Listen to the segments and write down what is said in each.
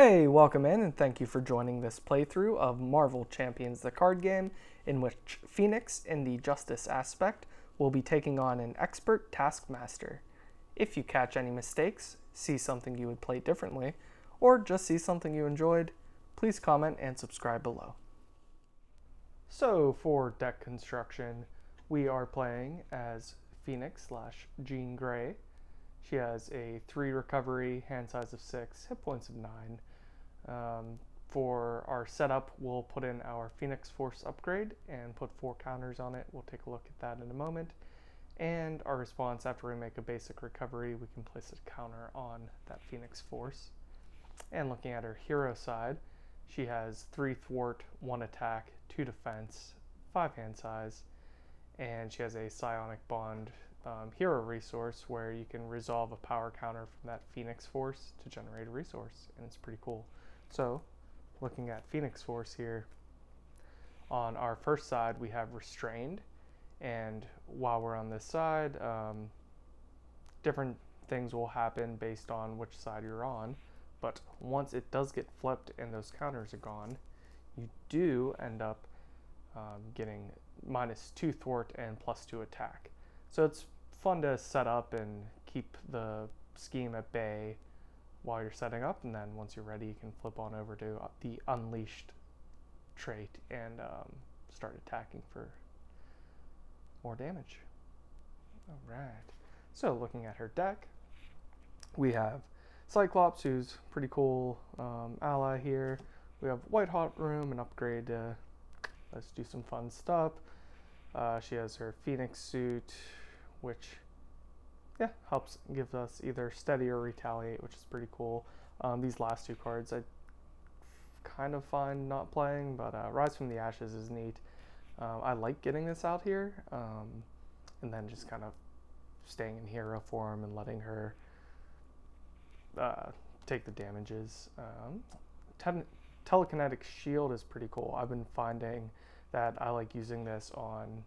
Hey, welcome in and thank you for joining this playthrough of Marvel Champions the card game, in which Phoenix, in the Justice aspect, will be taking on an expert Taskmaster. If you catch any mistakes, see something you would play differently, or just see something you enjoyed, please comment and subscribe below. So for deck construction, we are playing as Phoenix / Jean Grey. She has a 3 recovery, hand size of 6, hit points of 9. For our setup, we'll put in our Phoenix Force upgrade and put 4 counters on it. We'll take a look at that in a moment. And our response, after we make a basic recovery, we can place a counter on that Phoenix Force. And looking at her hero side, she has 3 thwart, 1 attack, 2 defense, 5 hand size, and she has a Psionic Bond hero resource where you can resolve a power counter from that Phoenix Force to generate a resource, and it's pretty cool. So, looking at Phoenix Force here, on our first side we have Restrained, and while we're on this side, different things will happen based on which side you're on, but once it does get flipped and those counters are gone, you do end up getting -2 thwart and +2 attack. So it's fun to set up and keep the scheme at bay while you're setting up, and then once you're ready you can flip on over to the Unleashed trait and start attacking for more damage. Alright, so looking at her deck, we have Cyclops, who's pretty cool ally here. We have White Hot Room, an upgrade to let's do some fun stuff. She has her Phoenix suit, which helps give us either steady or retaliate, which is pretty cool. These last 2 cards I kind of find not playing, but Rise from the Ashes is neat. I like getting this out here, and then just kind of staying in hero form and letting her take the damages. Telekinetic Shield is pretty cool. I've been finding that I like using this on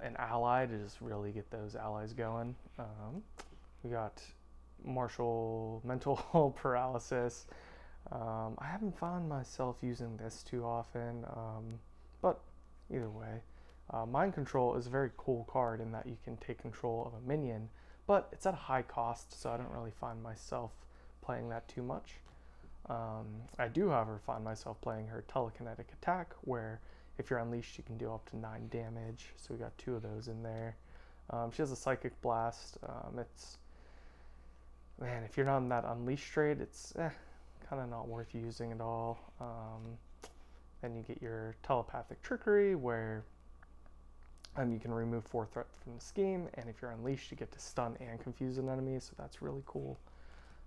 an ally to just really get those allies going. We got Martial Mental Paralysis. I haven't found myself using this too often, but either way. Mind Control is a very cool card in that you can take control of a minion, but it's at a high cost, so I don't really find myself playing that too much. I do, however, find myself playing her Telekinetic Attack, where if you're unleashed, you can do up to 9 damage, so we got 2 of those in there. She has a Psychic Blast. Man, if you're not in that Unleashed trade, it's kind of not worth using at all. Then you get your Telepathic Trickery, where you can remove 4 threats from the scheme, and if you're unleashed, you get to stun and confuse an enemy, so that's really cool.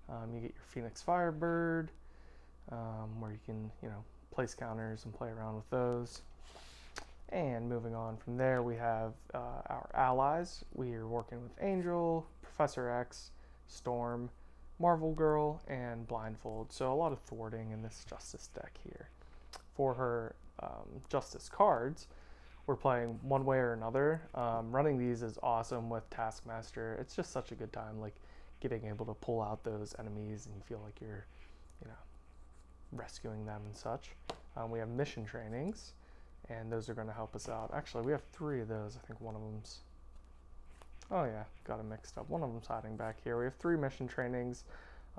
You get your Phoenix Firebird, where you can, place counters and play around with those. And moving on from there, we have our allies. We are working with Angel, Professor X, Storm, Marvel Girl, and Blindfold. So a lot of thwarting in this Justice deck here. For her Justice cards, we're playing one way or another. Running these is awesome with Taskmaster. It's just such a good time, like getting able to pull out those enemies and you feel like you're, rescuing them and such. We have mission trainings, and those are going to help us out. Actually, we have 3 of those. I think one of them's... Oh yeah, got it mixed up. One of them's hiding back here. We have 3 mission trainings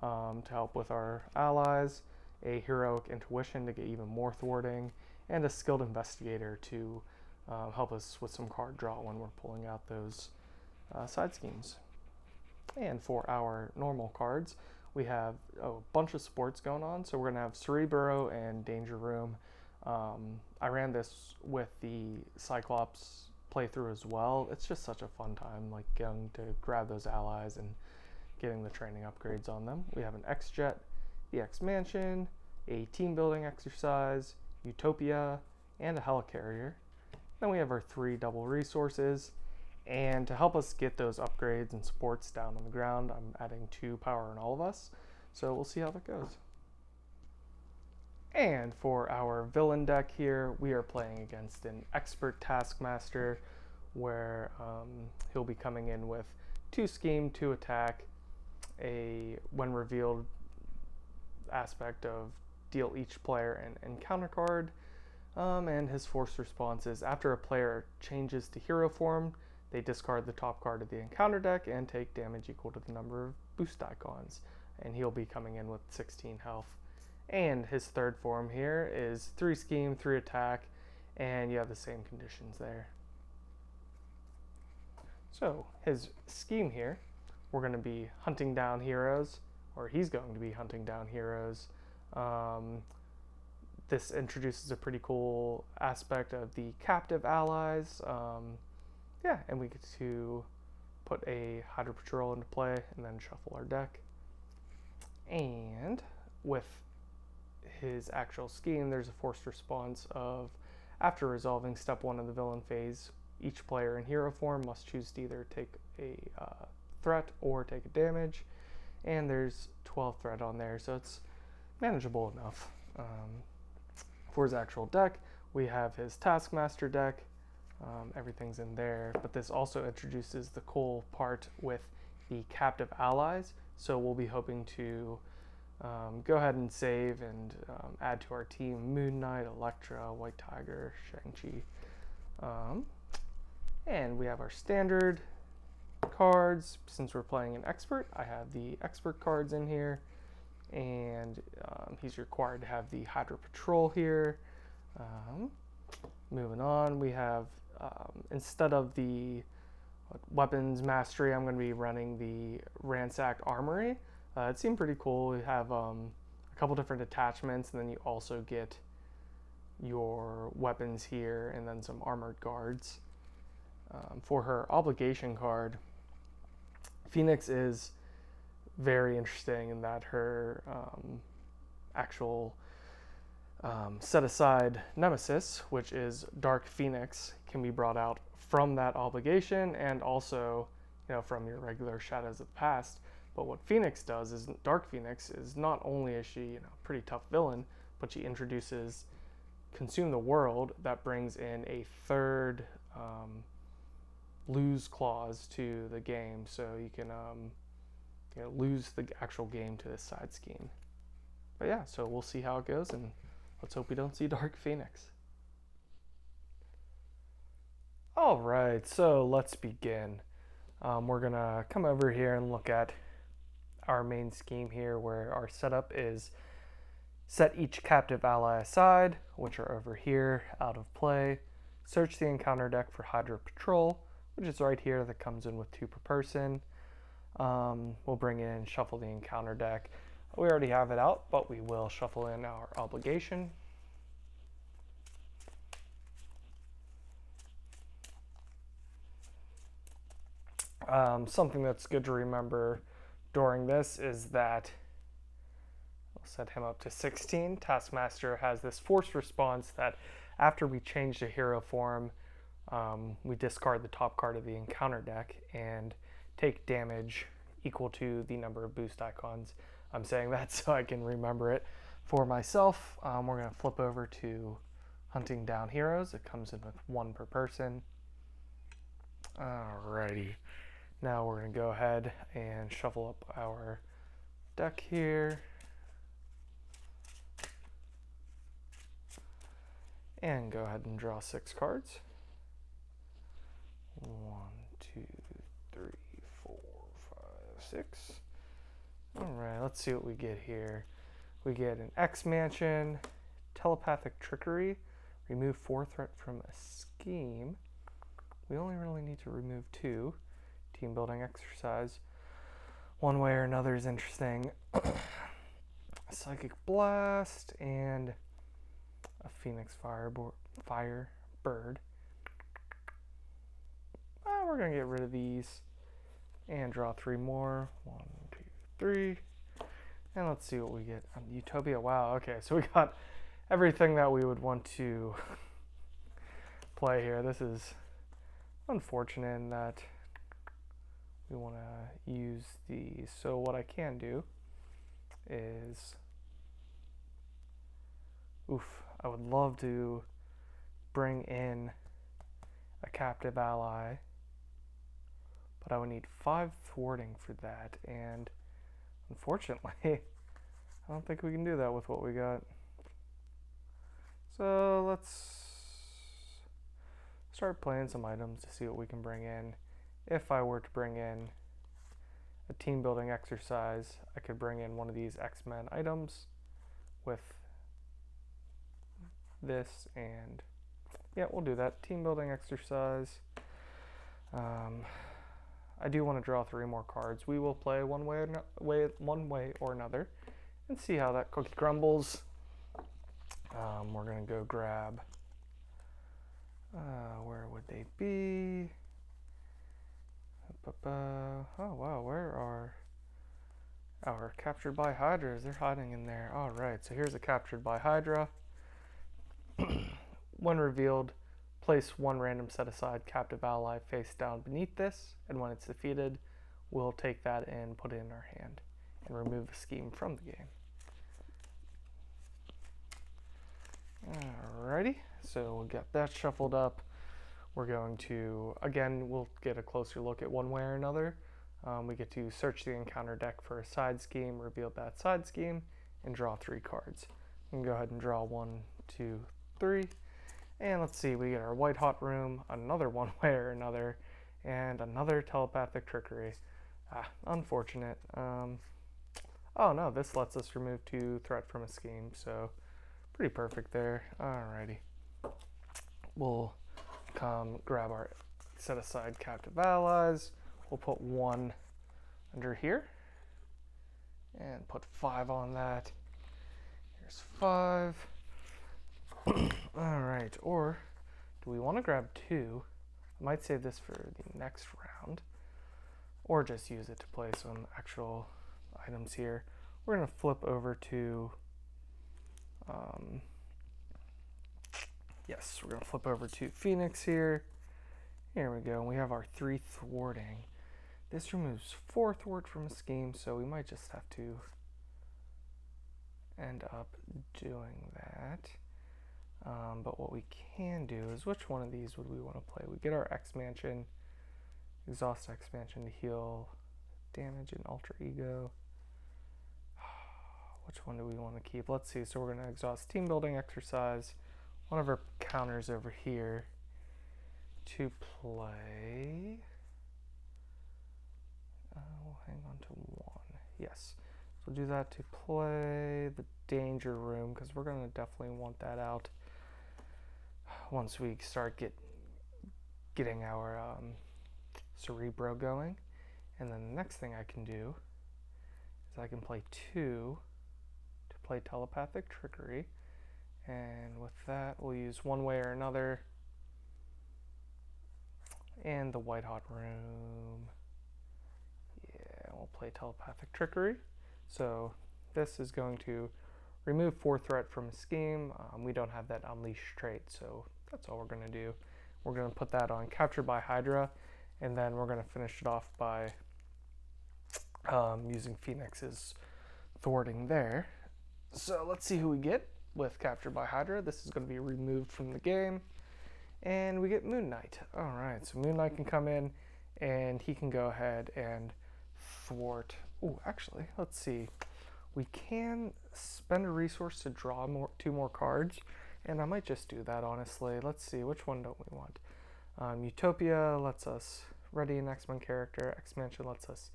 to help with our allies, a Heroic Intuition to get even more thwarting, and a Skilled Investigator to help us with some card draw when we're pulling out those side schemes. And for our normal cards, we have a bunch of sports going on. So we're going to have Cerebro and Danger Room. I ran this with the Cyclops playthrough as well. It's just such a fun time, like getting to grab those allies and getting the training upgrades on them. We have an X-Jet, the X-Mansion, a team building exercise, Utopia, and a Helicarrier. Then we have our 3 double resources. And to help us get those upgrades and supports down on the ground, I'm adding 2 power in all of us. So we'll see how that goes. And for our villain deck here, we are playing against an expert Taskmaster, where he'll be coming in with 2 scheme, 2 attack, when revealed, aspect of deal each player an encounter card. And his force response is after a player changes to hero form, they discard the top card of the encounter deck and take damage equal to the number of boost icons. And he'll be coming in with 16 health. And his third form here is 3 scheme, 3 attack, and you have the same conditions there. So his scheme here, we're going to be hunting down heroes, or he's going to be hunting down heroes. This introduces a pretty cool aspect of the captive allies. Yeah, and we get to put a Hydra Patrol into play and then shuffle our deck. And with his actual scheme, there's a forced response of after resolving step 1 of the villain phase, each player in hero form must choose to either take a threat or take a damage, and there's 12 threat on there, so it's manageable enough. For his actual deck, we have his Taskmaster deck. Everything's in there, but this also introduces the cool part with the captive allies, so we'll be hoping to go ahead and save and add to our team Moon Knight, Elektra, White Tiger, Shang-Chi. And we have our standard cards. Since we're playing an expert, I have the expert cards in here, and he's required to have the Hydra Patrol here. Moving on, we have instead of the weapons mastery, I'm going to be running the Ransack Armory. It seemed pretty cool. We have a couple different attachments, and then you also get your weapons here and then some armored guards. For her obligation card, Phoenix is very interesting in that her actual set-aside nemesis, which is Dark Phoenix, can be brought out from that obligation and also, from your regular Shadows of the Past. But what Phoenix does is, Dark Phoenix is not only is she a pretty tough villain, but she introduces Consume the World that brings in a third lose clause to the game, so you can lose the actual game to this side scheme. But yeah, so we'll see how it goes, and let's hope we don't see Dark Phoenix. All right, so let's begin. We're gonna come over here and look at our main scheme here, where our setup is set each captive ally aside, which are over here out of play. Search the encounter deck for Hydra Patrol, which is right here, that comes in with 2 per person. We'll bring in shuffle the encounter deck. We already have it out, but we will shuffle in our obligation. Something that's good to remember during this is that we'll set him up to 16. Taskmaster has this force response that after we change to hero form, we discard the top card of the encounter deck and take damage equal to the number of boost icons. I'm saying that so I can remember it for myself. We're going to flip over to hunting down heroes. It comes in with 1 per person. Alrighty. Now we're going to go ahead and shuffle up our deck here. And go ahead and draw 6 cards. 1, 2, 3, 4, 5, 6. Alright, let's see what we get here. We get an X Mansion, Telepathic Trickery, remove 4 threat from a scheme. We only really need to remove 2. Team building exercise. One way or another is interesting. Psychic Blast and a Phoenix Firebird. We're going to get rid of these and draw 3 more. 1, 2, 3. And let's see what we get. Utopia. Wow, okay, so we got everything that we would want to play here. This is unfortunate in that we want to use these. So what I can do is, I would love to bring in a captive ally, but I would need 5 thwarting for that, and unfortunately I don't think we can do that with what we got. So let's start playing some items to see what we can bring in. If I were to bring in a team building exercise, I could bring in one of these X-Men items with this, and yeah, we'll do that. Team building exercise. I do want to draw 3 more cards. We will play one way or another and see how that cookie crumbles. We're going to go grab, where would they be? Oh wow, where are our captured by Hydras? They're hiding in there. Alright, so here's a captured by Hydra. When revealed, place 1 random set aside captive ally face down beneath this, and when it's defeated, we'll take that and put it in our hand and remove the scheme from the game. Alrighty, so we'll get that shuffled up. We're going to, again, we'll get a closer look at one way or another. We get to search the encounter deck for a side scheme, reveal that side scheme, and draw 3 cards. We can go ahead and draw 1, 2, 3. And let's see, we get our white hot room, another one way or another, and another telepathic trickery. Unfortunate. Oh no, this lets us remove 2 threat from a scheme, so pretty perfect there. Alrighty. We'll come grab our set aside captive allies. We'll put 1 under here and put 5 on that. Here's 5. Alright, or do we want to grab 2? I might save this for the next round, or just use it to play some actual items here. We're going to flip over to, yes, we're going to flip over to Phoenix here. Here we go, and we have our 3 thwarting. This removes 4 thwart from a scheme, so we might just have to end up doing that. But what we can do is, which one of these would we want to play? We get our X-Mansion, exhaust X-Mansion to heal damage and alter ego. Which one do we want to keep? Let's see, so we're going to exhaust team building exercise, one of our counters over here, to play. We'll hang on to 1. Yes, so we'll do that to play the danger room, because we're going to definitely want that out once we start getting our Cerebro going. And then the next thing I can do is I can play 2 to play telepathic trickery, and with that we'll use one way or another. And the white hot room, yeah, we'll play telepathic trickery. So this is going to remove 4 threat from a scheme. We don't have that unleash trait, so that's all we're going to do. We're going to put that on captured by Hydra, and then we're going to finish it off by using Phoenix's thwarting there. So let's see who we get with captured by Hydra. This is going to be removed from the game, and we get Moon Knight. All right, so Moon Knight can come in, and he can go ahead and thwart. Oh, actually, let's see. We can spend a resource to draw 2 more cards, and I might just do that, honestly. Let's see, which one don't we want? Utopia lets us ready an X-Men character. X-Mansion lets us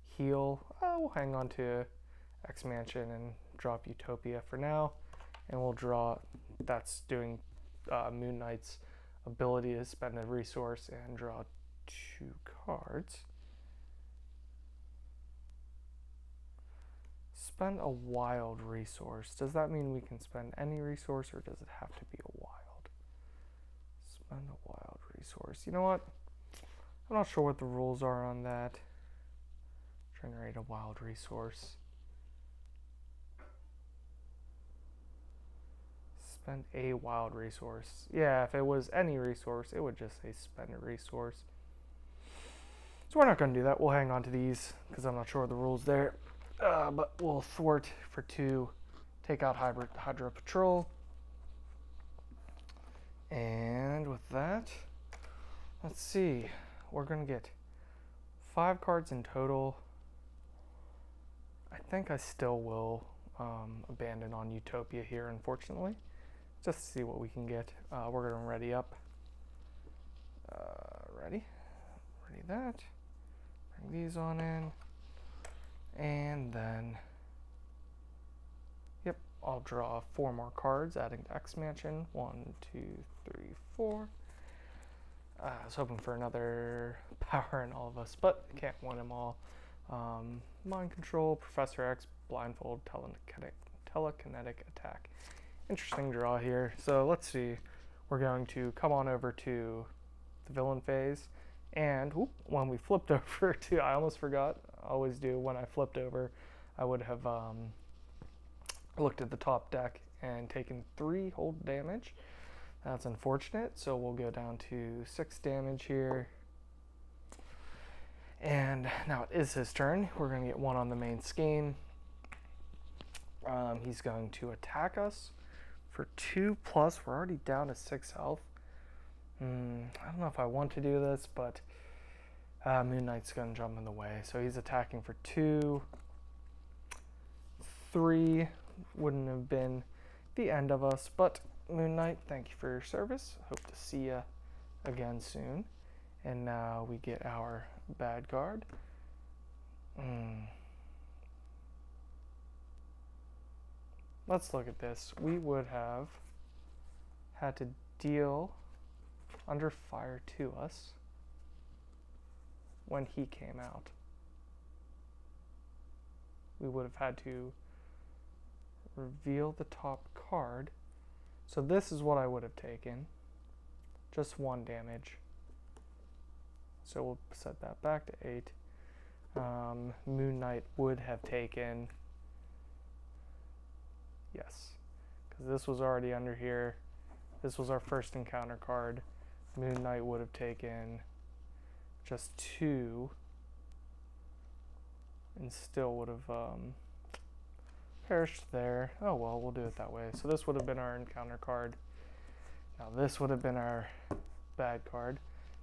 heal. We'll hang on to X-Mansion and drop Utopia for now, and we'll draw, that's doing Moon Knight's ability to spend a resource and draw 2 cards. Spend a wild resource. Does that mean we can spend any resource, or does it have to be a wild? Spend a wild resource. You know what? I'm not sure what the rules are on that. Generate a wild resource. Spend a wild resource. Yeah, if it was any resource, it would just say spend a resource. So we're not going to do that. We'll hang on to these because I'm not sure of the rules there. But we'll thwart for 2, take out Hydra Patrol. And with that, let's see. We're going to get 5 cards in total. I think I still will abandon on Utopia here, unfortunately. Just to see what we can get. We're going to ready up. Ready that. Bring these on in. And then, yep, I'll draw 4 more cards, adding to X Mansion. 1, 2, 3, 4. I was hoping for another power in all of us, but can't win them all. Mind Control, Professor X, Blindfold, Telekinetic Attack. Interesting draw here. So let's see. We're going to come on over to the villain phase. And when we flipped over to, I almost forgot, I always do, when I flipped over, I would have looked at the top deck and taken 3 hold damage. That's unfortunate, so we'll go down to 6 damage here. And now it is his turn. We're going to get 1 on the main skein. He's going to attack us for 2+. We're already down to 6 health. I don't know if I want to do this, but Moon Knight's going to jump in the way. So he's attacking for 2. 3 wouldn't have been the end of us, but Moon Knight, thank you for your service. Hope to see you again soon. And now we get our bad card. Let's look at this. We would have had to deal under fire to us when he came out. We would have had to reveal the top card. So this is what I would have taken. Just 1 damage. So we'll set that back to 8. Moon Knight would have taken, yes, because this was already under here. This was our first encounter card. Moon Knight would have taken just 2 and still would have perished there. Oh well, we'll do it that way. So this would have been our encounter card. Now this would have been our bad card.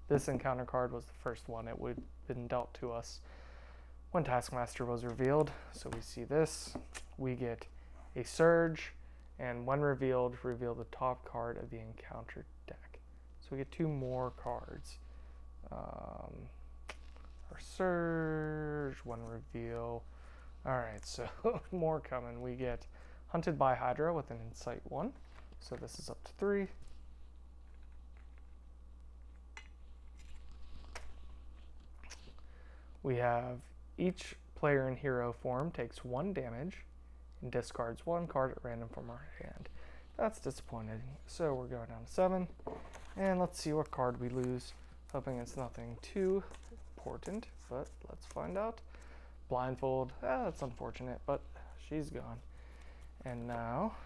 This encounter card was the first one. It would have been dealt to us when Taskmaster was revealed. So we see this. We get a Surge, and when revealed, reveal the top card of the encounter deck. So we get 2 more cards. Our Surge, when reveal. Alright, so more coming. We get Hunted by Hydra with an Insight 1. So this is up to 3. We have each player in hero form takes 1 damage and discards 1 card at random from our hand. That's disappointing. So we're going down to 7. And let's see what card we lose. Hoping it's nothing too important, but let's find out. Blindfold. That's unfortunate, but she's gone. And now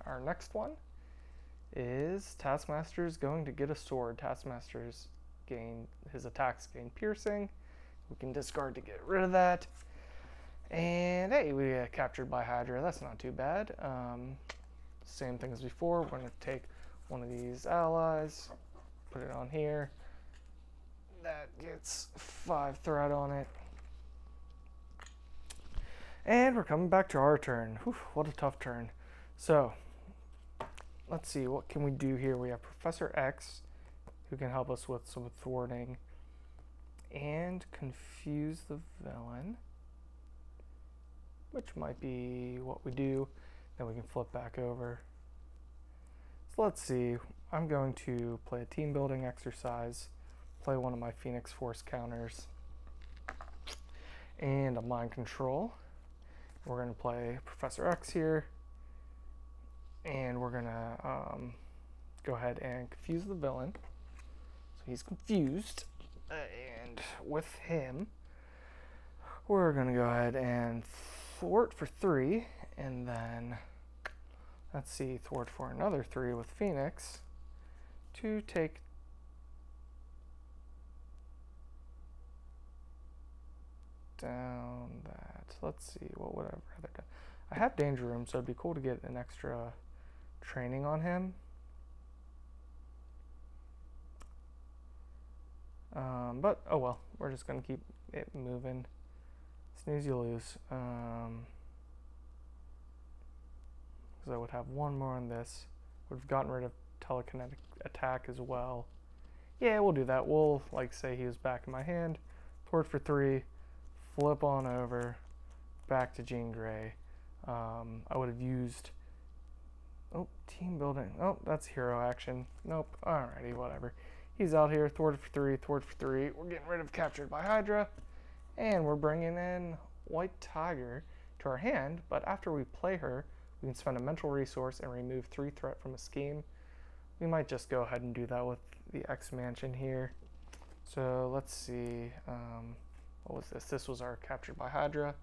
our next one is Taskmaster's going to get a sword. Taskmaster's his attacks gain piercing. We can discard to get rid of that. And hey, we get captured by Hydra. That's not too bad. Same thing as before. We're going to take one of these allies, put it on here. That gets 5 threat on it. And we're coming back to our turn. Whew, what a tough turn. So, let's see, what can we do here? We have Professor X, who can help us with some thwarting and confuse the villain, which might be what we do. Then we can flip back over. So let's see. I'm going to play a team building exercise, play one of my Phoenix Force counters, and a Mind Control. We're going to play Professor X here, and we're going to go ahead and confuse the villain. So he's confused, and with him, we're going to go ahead and thwart for 3, and then, let's see, thwart for another 3 with Phoenix to take down that. Let's see, what would I rather do? I have Danger Room, so it'd be cool to get an extra training on him. But, oh well, we're just going to keep it moving. Snooze, you lose. because I would have one more on this. Would have gotten rid of telekinetic attack as well. Yeah, we'll do that. We'll, like, say he was back in my hand. Thwart for 3. Flip on over. Back to Jean Grey. I would have used... Oh, team building. Oh, that's hero action. Nope. Alrighty, whatever. He's out here. Thwarted for 3. Thwarted for 3. We're getting rid of Captured by Hydra. And we're bringing in White Tiger to our hand. But after we play her, we can spend a mental resource and remove 3 threat from a scheme. We might just go ahead and do that with the X Mansion here. So let's see. What was this? This was our Captured by Hydra.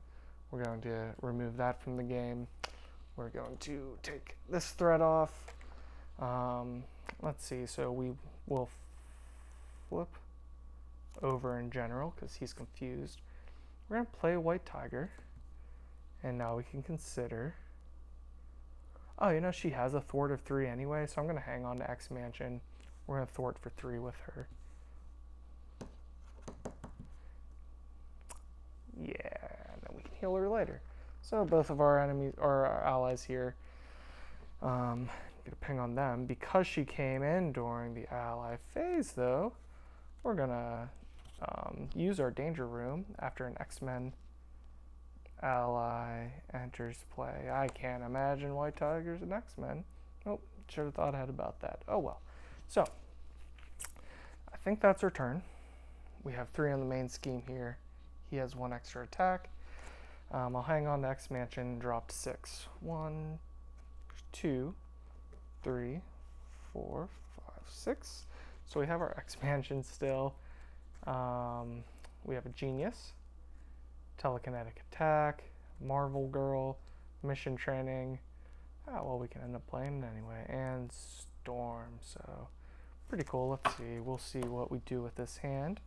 We're going to remove that from the game. We're going to take this threat off. Let's see. So we will flip over in general because he's confused. We're going to play White Tiger. And now we can consider... Oh, you know, she has a thwart of 3 anyway, so I'm going to hang on to X Mansion. We're going to thwart for 3 with her. Yeah, and then we can heal her later. So both of our enemies, or our allies here, get a ping on them. Because she came in during the ally phase, though, we're going to use our danger room after an X-Men ally enters play. I can't imagine White Tiger's an X-Men. Nope, should have thought ahead about that. Oh well. So, I think that's our turn. We have 3 on the main scheme here. He has 1 extra attack. I'll hang on to X Mansion, drop to 6. 1, 2, 3, 4, 5, 6. So we have our X Mansion still. We have a Genius. Telekinetic attack, Marvel Girl, mission training. Well, we can end up playing it anyway. And Storm, so pretty cool. Let's see. We'll see what we do with this hand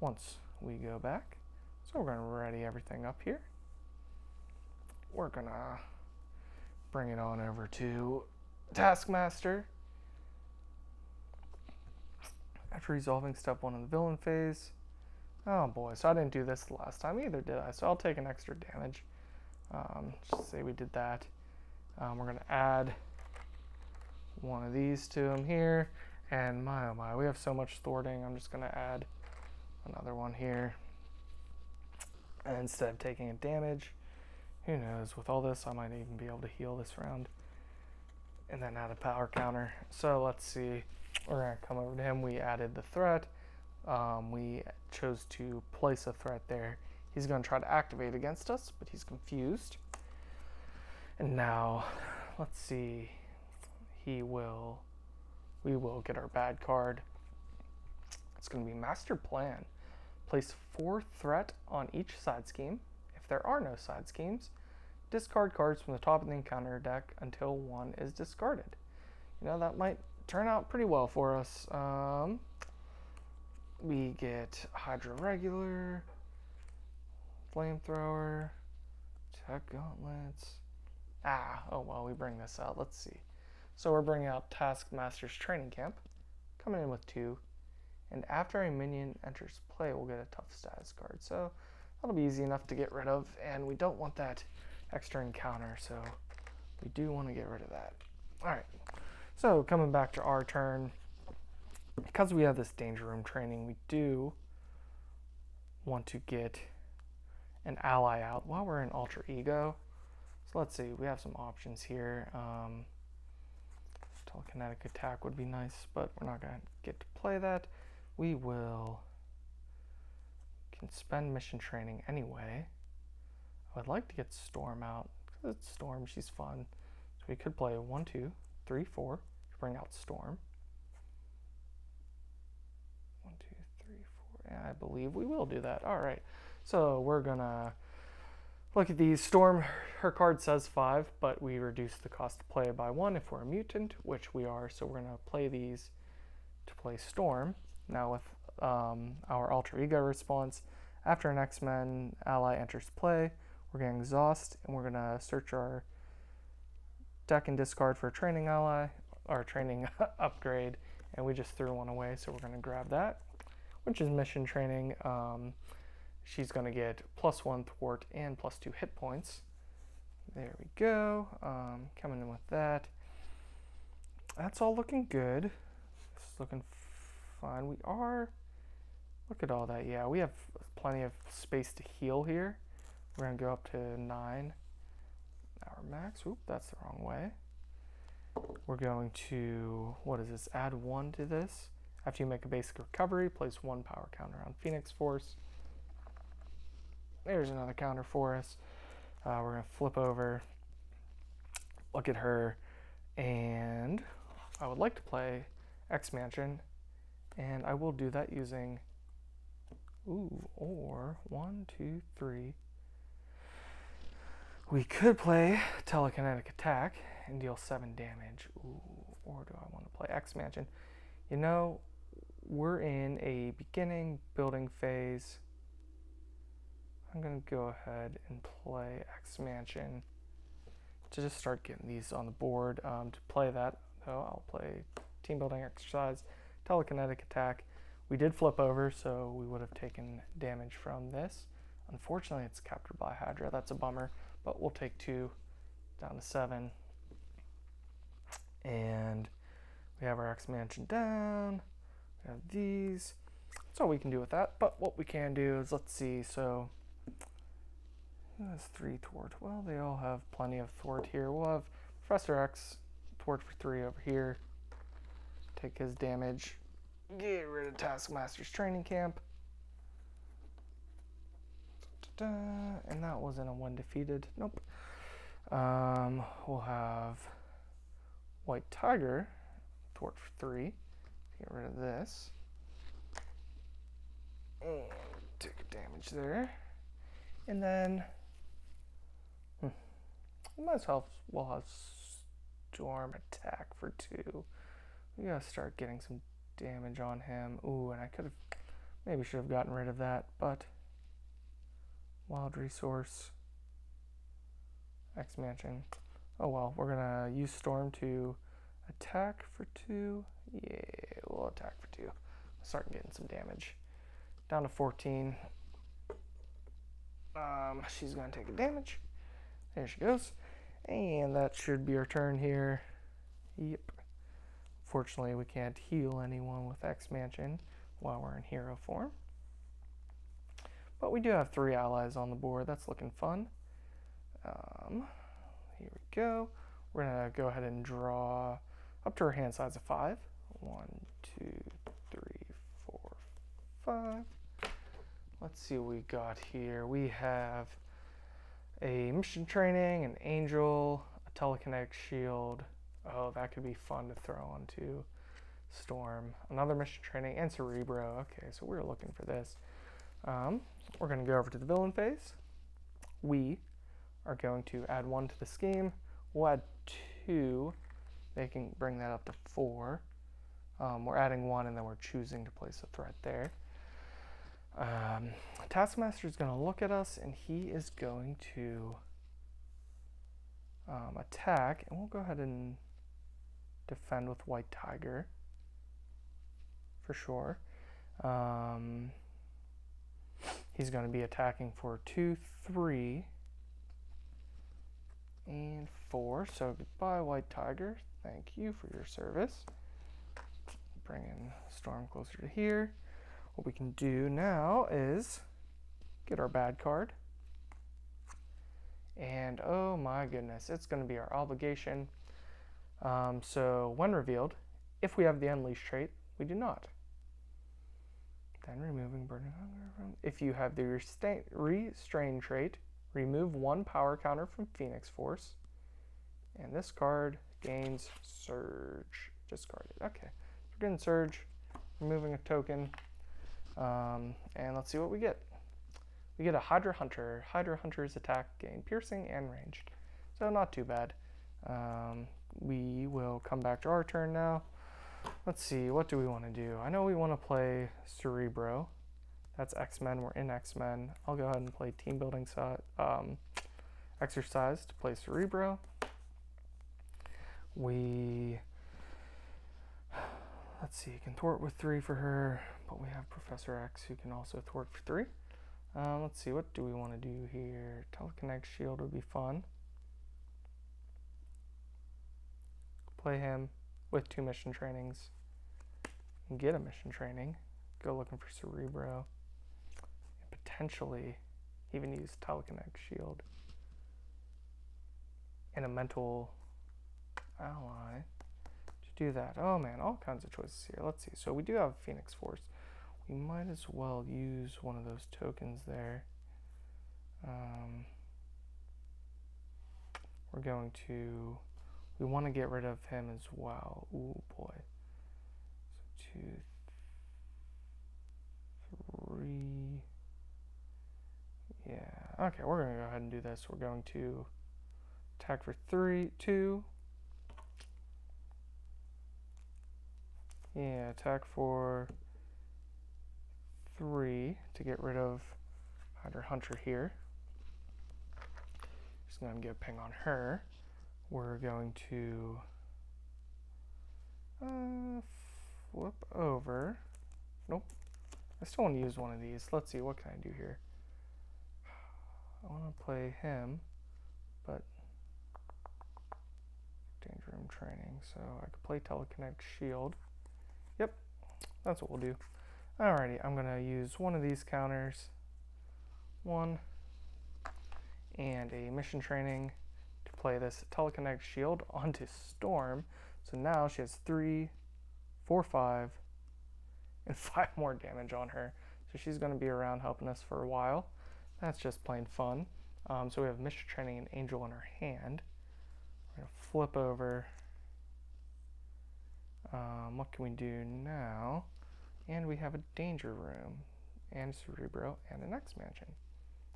once we go back. So we're going to ready everything up here. We're going to bring it on over to Taskmaster. After resolving step 1 in the villain phase. Oh boy, so I didn't do this the last time either, did I? So I'll take an extra damage. Just say we did that. We're going to add one of these to him here. And my oh my, we have so much thwarting. I'm just going to add another one here. And instead of taking a damage, who knows, with all this I might even be able to heal this round. And then add a power counter. So let's see, we're going to come over to him. We added the threat. We chose to place a threat there. He's going to try to activate against us, but he's confused. And now, let's see, we will get our bad card. It's going to be Master Plan. Place 4 threat on each side scheme. If there are no side schemes, discard cards from the top of the encounter deck until 1 is discarded. You know, that might turn out pretty well for us. We get Hydra Regular, Flamethrower, Tech Gauntlets. Oh well, we bring this out. Let's see. So we're bringing out Taskmaster's Training Camp, coming in with 2. And after a minion enters play, we'll get a tough status card. So that'll be easy enough to get rid of. And we don't want that extra encounter, so we do want to get rid of that. Alright, so coming back to our turn. Because we have this danger room training, we do want to get an ally out while we're in alter ego. So let's see, we have some options here. Telekinetic attack would be nice, but we're not going to get to play that. We can spend mission training anyway. I would like to get Storm out, because it's Storm, she's fun. So we could play 1, 2, 3, 4 to bring out Storm. 1, 2, 3, 4. And I believe we will do that. All right. So we're gonna look at these. Storm, her card says 5, but we reduce the cost to play by 1 if we're a mutant, which we are. So we're gonna play these to play Storm. Now with our alter ego response, after an X-Men ally enters play, we're getting exhaust, and we're gonna search our deck and discard for a training ally, or training upgrade, and we just threw one away, so we're gonna grab that, which is mission training. She's gonna get +1 thwart and +2 hit points. There we go. Coming in with that. That's all looking good. It's looking fine. We are. Look at all that. Yeah, we have plenty of space to heal here. We're going to go up to 9. Our max. Oop, that's the wrong way. We're going to, what is this? Add 1 to this. After you make a basic recovery, place 1 power counter on Phoenix Force. There's another counter for us. We're going to flip over, look at her, and I would like to play X-Mansion, and I will do that using, or 1, 2, 3. We could play Telekinetic Attack and deal 7 damage. Or do I want to play X-Mansion? You know, we're in a beginning building phase. I'm going to go ahead and play X-Mansion to just start getting these on the board. To play that, though, I'll play Team Building Exercise, Telekinetic Attack. We did flip over, so we would have taken damage from this. Unfortunately, it's captured by Hydra. That's a bummer, but we'll take 2 down to 7. And we have our X-Mansion down. We have these. That's all we can do with that. But what we can do is, let's see, so who has 3 thwart? Well, they all have plenty of thwart here. We'll have Professor X thwart for 3 over here. Take his damage. Get rid of Taskmaster's training camp. And that wasn't a 1 defeated. Nope. We'll have White Tiger thwart for 3. Get rid of this. And take a damage there. And then we might as well have Storm Attack for 2. We gotta start getting some damage on him. Ooh, and I could have, maybe should have gotten rid of that, but Wild Resource, X-Mansion. Oh well, we're gonna use Storm to attack for 2. Yeah, we'll attack for 2. Start getting some damage. Down to 14. She's gonna take a damage. There she goes. And that should be our turn here. Yep. Fortunately, we can't heal anyone with X-Mansion while we're in hero form. But we do have 3 allies on the board. That's looking fun. Here we go. We're going to go ahead and draw up to our hand size of 5. 1, 2, 3, 4, 5. Let's see what we got here. We have a mission training, an angel, a telekinetic shield. Oh, that could be fun to throw onto Storm. Another mission training and Cerebro. Okay, so we're looking for this. We're going to go over to the villain phase. We are going to add 1 to the scheme. We'll add 2. They can bring that up to 4. We're adding 1 and then we're choosing to place a threat there. Taskmaster is going to look at us and he is going to attack, and we'll go ahead and defend with White Tiger for sure. He's going to be attacking for 2, 3, and 4. So goodbye, White Tiger. Thank you for your service. Bring in Storm closer to here. What we can do now is get our bad card. And oh my goodness, it's going to be our obligation. So when revealed, if we have the Unleash trait, we do not. Then removing Burning Hunger from... If you have the Restrain trait, remove 1 power counter from Phoenix Force. And this card gains Surge. Discarded. Okay. We're getting Surge, removing a token. And let's see what we get. We get a Hydra Hunter. Hydra Hunter's attack gain piercing and ranged. So not too bad. We will come back to our turn now. Let's see, what do we want to do? I know we want to play Cerebro. That's X-Men. We're in X-Men. I'll go ahead and play Team Building Exercise to play Cerebro. Let's see, you can thwart with 3 for her, but we have Professor X who can also thwart for 3. Let's see, what do we want to do here? Telekinetic Shield would be fun. play him with 2 mission trainings, get a mission training, go looking for Cerebro, and potentially even use Telekinetic Shield and a mental ally to do that. Oh man, all kinds of choices here. Let's see. So we do have Phoenix Force. We might as well use one of those tokens there. We're going to, we want to get rid of him as well. Ooh boy. So 2, 3. Yeah. Okay, we're going to go ahead and do this. We're going to attack for 2. Yeah, attack for 3 to get rid of Hunter here. Just going to get a ping on her. We're going to flip over. Nope. I still want to use one of these. Let's see, what can I do here? I want to play him, but Danger Room Training. So I could play Telekinetic Shield. Yep, that's what we'll do. Alrighty, I'm going to use one of these counters. 1. And a mission training to play this Telekinetic Shield onto Storm. So now she has 3, 4, 5, and 5 more damage on her. So she's going to be around helping us for a while. That's just plain fun. So we have mission training and Angel in our hand. We're going to flip over. What can we do now? And we have a Danger Room and Cerebro and an X Mansion.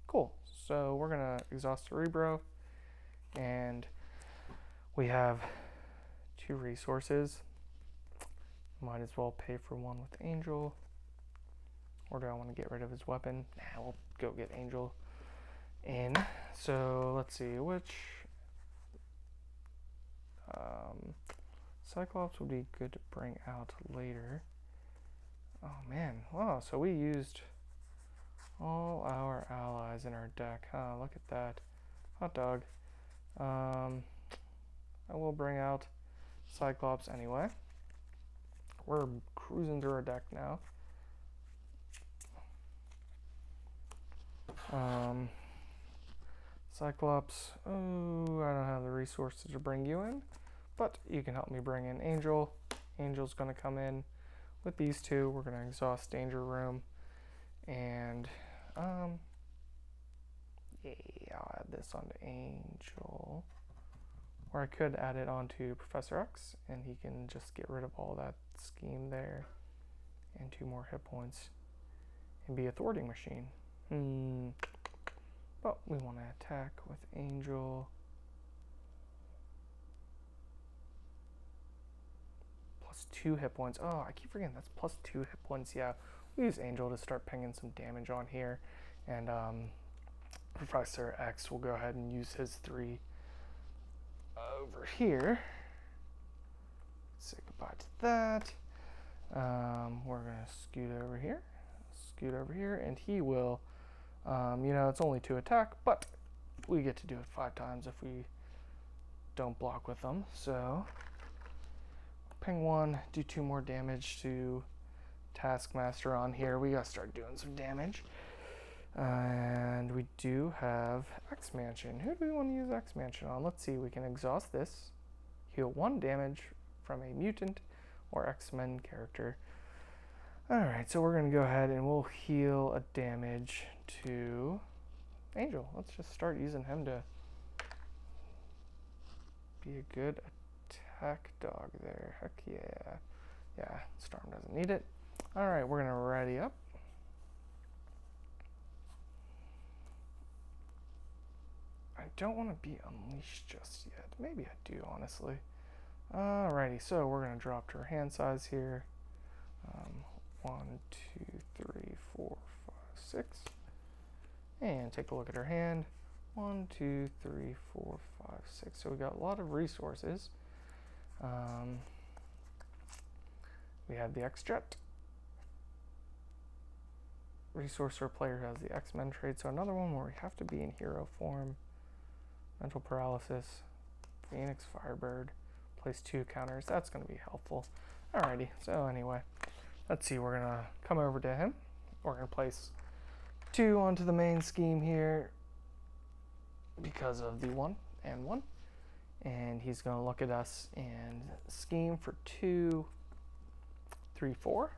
Cool. So we're going to exhaust Cerebro, and we have 2 resources. Might as well pay for one with Angel. Or do I want to get rid of his weapon? Nah, we'll go get Angel in. So let's see, which Cyclops would be good to bring out later. Oh man, wow, so we used all our allies in our deck, huh? Look at that. Hot dog. I will bring out Cyclops anyway. We're cruising through our deck now. Cyclops, oh, I don't have the resources to bring you in, but you can help me bring in Angel. Angel's going to come in with these 2. We're going to exhaust Danger Room, and yeah, I'll add this onto Angel, or I could add it onto Professor X, and he can just get rid of all that scheme there, and 2 more hit points, and be a thwarting machine. But we want to attack with Angel. Plus 2 hit points. Oh, I keep forgetting that's plus 2 hit points. Yeah, we use Angel to start pinging some damage on here. And Professor X will go ahead and use his 3 over here. Say goodbye to that. We're going to scoot over here, and he will, you know, it's only 2 attack, but we get to do it 5 times if we don't block with them. So ping 1, do 2 more damage to Taskmaster on here. We gotta start doing some damage. And we do have X Mansion. Who do we want to use X Mansion on? Let's see, we can exhaust this, heal 1 damage from a mutant or X-Men character. Alright, so we're going to go ahead and we'll heal a damage to Angel. Let's just start using him to be a good attack dog there. Heck yeah. Yeah, Storm doesn't need it. Alright, we're going to ready up. I don't want to be unleashed just yet. Maybe I do, honestly. Alrighty, so we're going to drop to our hand size here. 1, 2, 3, 4, 5, 6. And take a look at our hand. 1, 2, 3, 4, 5, 6. So we got a lot of resources. We have the X-Jet. Resource for a player who has the X-Men trait. So another one where we have to be in hero form. Mental Paralysis. Phoenix Firebird. place 2 counters. That's going to be helpful. Alrighty, so anyway, let's see, we're going to come over to him. We're going to place 2 onto the main scheme here because of the 1 and 1. And he's going to look at us and scheme for 2, 3, 4.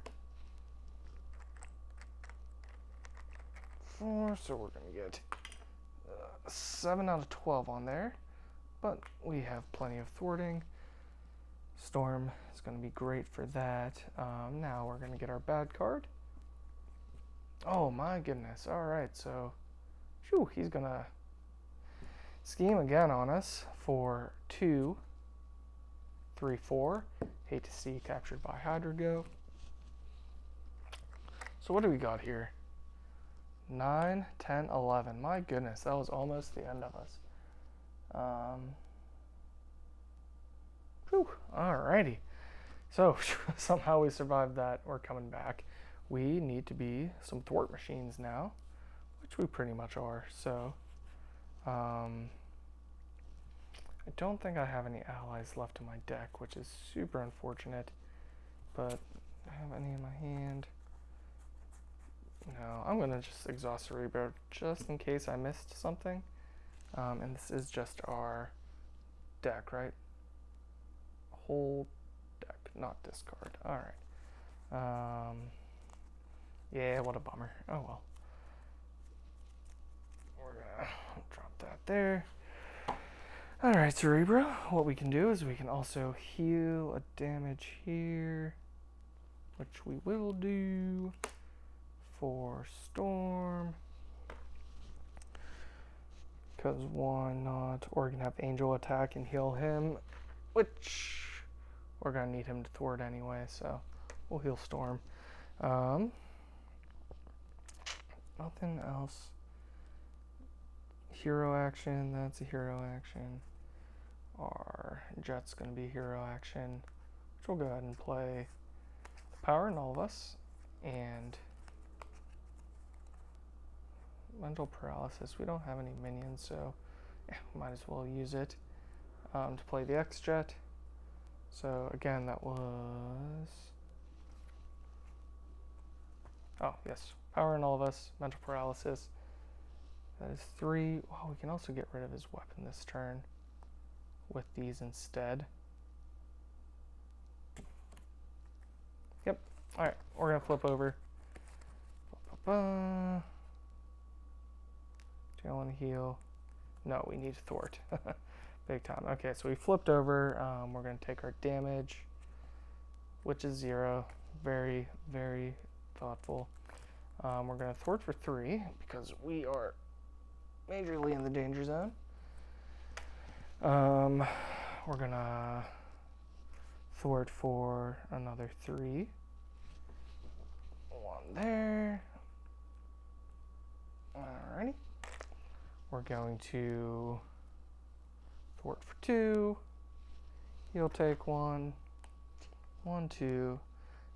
4, so we're going to get 7 out of 12 on there. But we have plenty of thwarting. Storm is going to be great for that. Now we're going to get our bad card. Oh my goodness. Alright, so whew, he's going to scheme again on us for 2, 3, 4. Hate to see captured by Hydra go. So what do we got here? 9, 10, 11. My goodness, that was almost the end of us. Alrighty. So somehow we survived that. We're coming back. We need to be some thwart machines now, which we pretty much are. So I don't think I have any allies left in my deck, which is super unfortunate. But I have any in my hand? No, I'm gonna just exhaust Cerebro just in case I missed something. And this is just our deck, right? Whole deck, not discard. Alright. Yeah, what a bummer. Oh well. We're gonna drop that there. Alright, Cerebro. What we can do is we can also heal a damage here, which we will do for Storm. Because why not? Or we can have Angel attack and heal him, which we're going to need him to thwart anyway, so we'll heal Storm. Nothing else. Hero action, that's a hero action. Our Jet's going to be hero action, which we'll go ahead and play Power in All of Us and Mental Paralysis. We don't have any minions, so yeah, might as well use it to play the X-Jet. So again, that was... Oh, yes. Power in All of Us, Mental Paralysis. That is 3. Wow, we can also get rid of his weapon this turn with these instead. Yep. Alright, we're going to flip over. Do I want to heal? No, we need to thwart. Big time. Okay, so we flipped over. We're going to take our damage, which is 0. Very, very thoughtful. We're going to thwart for 3 because we are majorly in the danger zone. We're going to thwart for another 3. 1 there. Alrighty. We're going to thwart for 2. He'll take 1. 1, 2.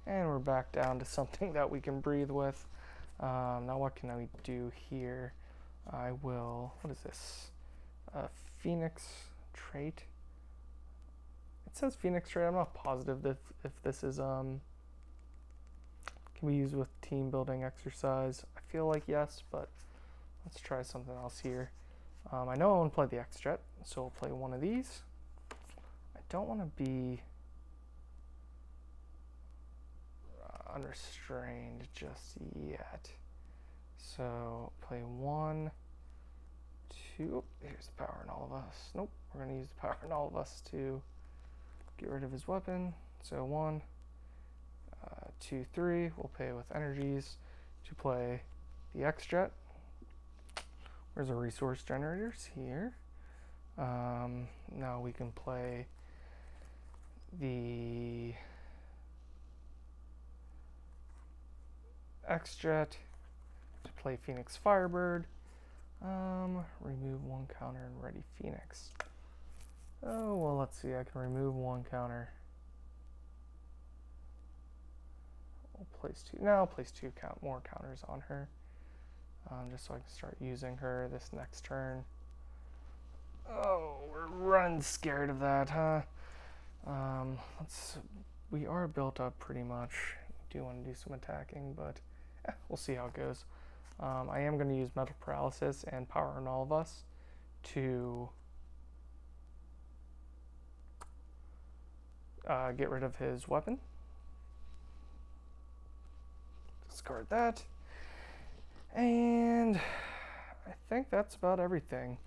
And we're back down to something that we can breathe with. Now what can I do here? I will... What is this? Phoenix trait. It says Phoenix trait. I'm not positive if this is... can be used with team building exercise. I feel like yes, but let's try something else here. I know I want to play the X-Jet, so we'll play one of these. I don't want to be unrestrained just yet. So play 1, 2. Here's the Power in All of Us. Nope, we're going to use the Power in All of Us to get rid of his weapon. So 1, 2, 3. We'll pay with energies to play the X-Jet. Where's our resource generators? Here. Now we can play the X-Jet to play Phoenix Firebird. Remove 1 counter and ready Phoenix. Oh, well, let's see. I can remove 1 counter. We'll place 2. Now I'll place 2 more counters on her. Just so I can start using her this next turn. Oh, we're running scared of that, huh? We are built up pretty much. We do want to do some attacking, but we'll see how it goes. I am going to use Mental Paralysis and Power on All of Us to get rid of his weapon. Discard that. And I think that's about everything.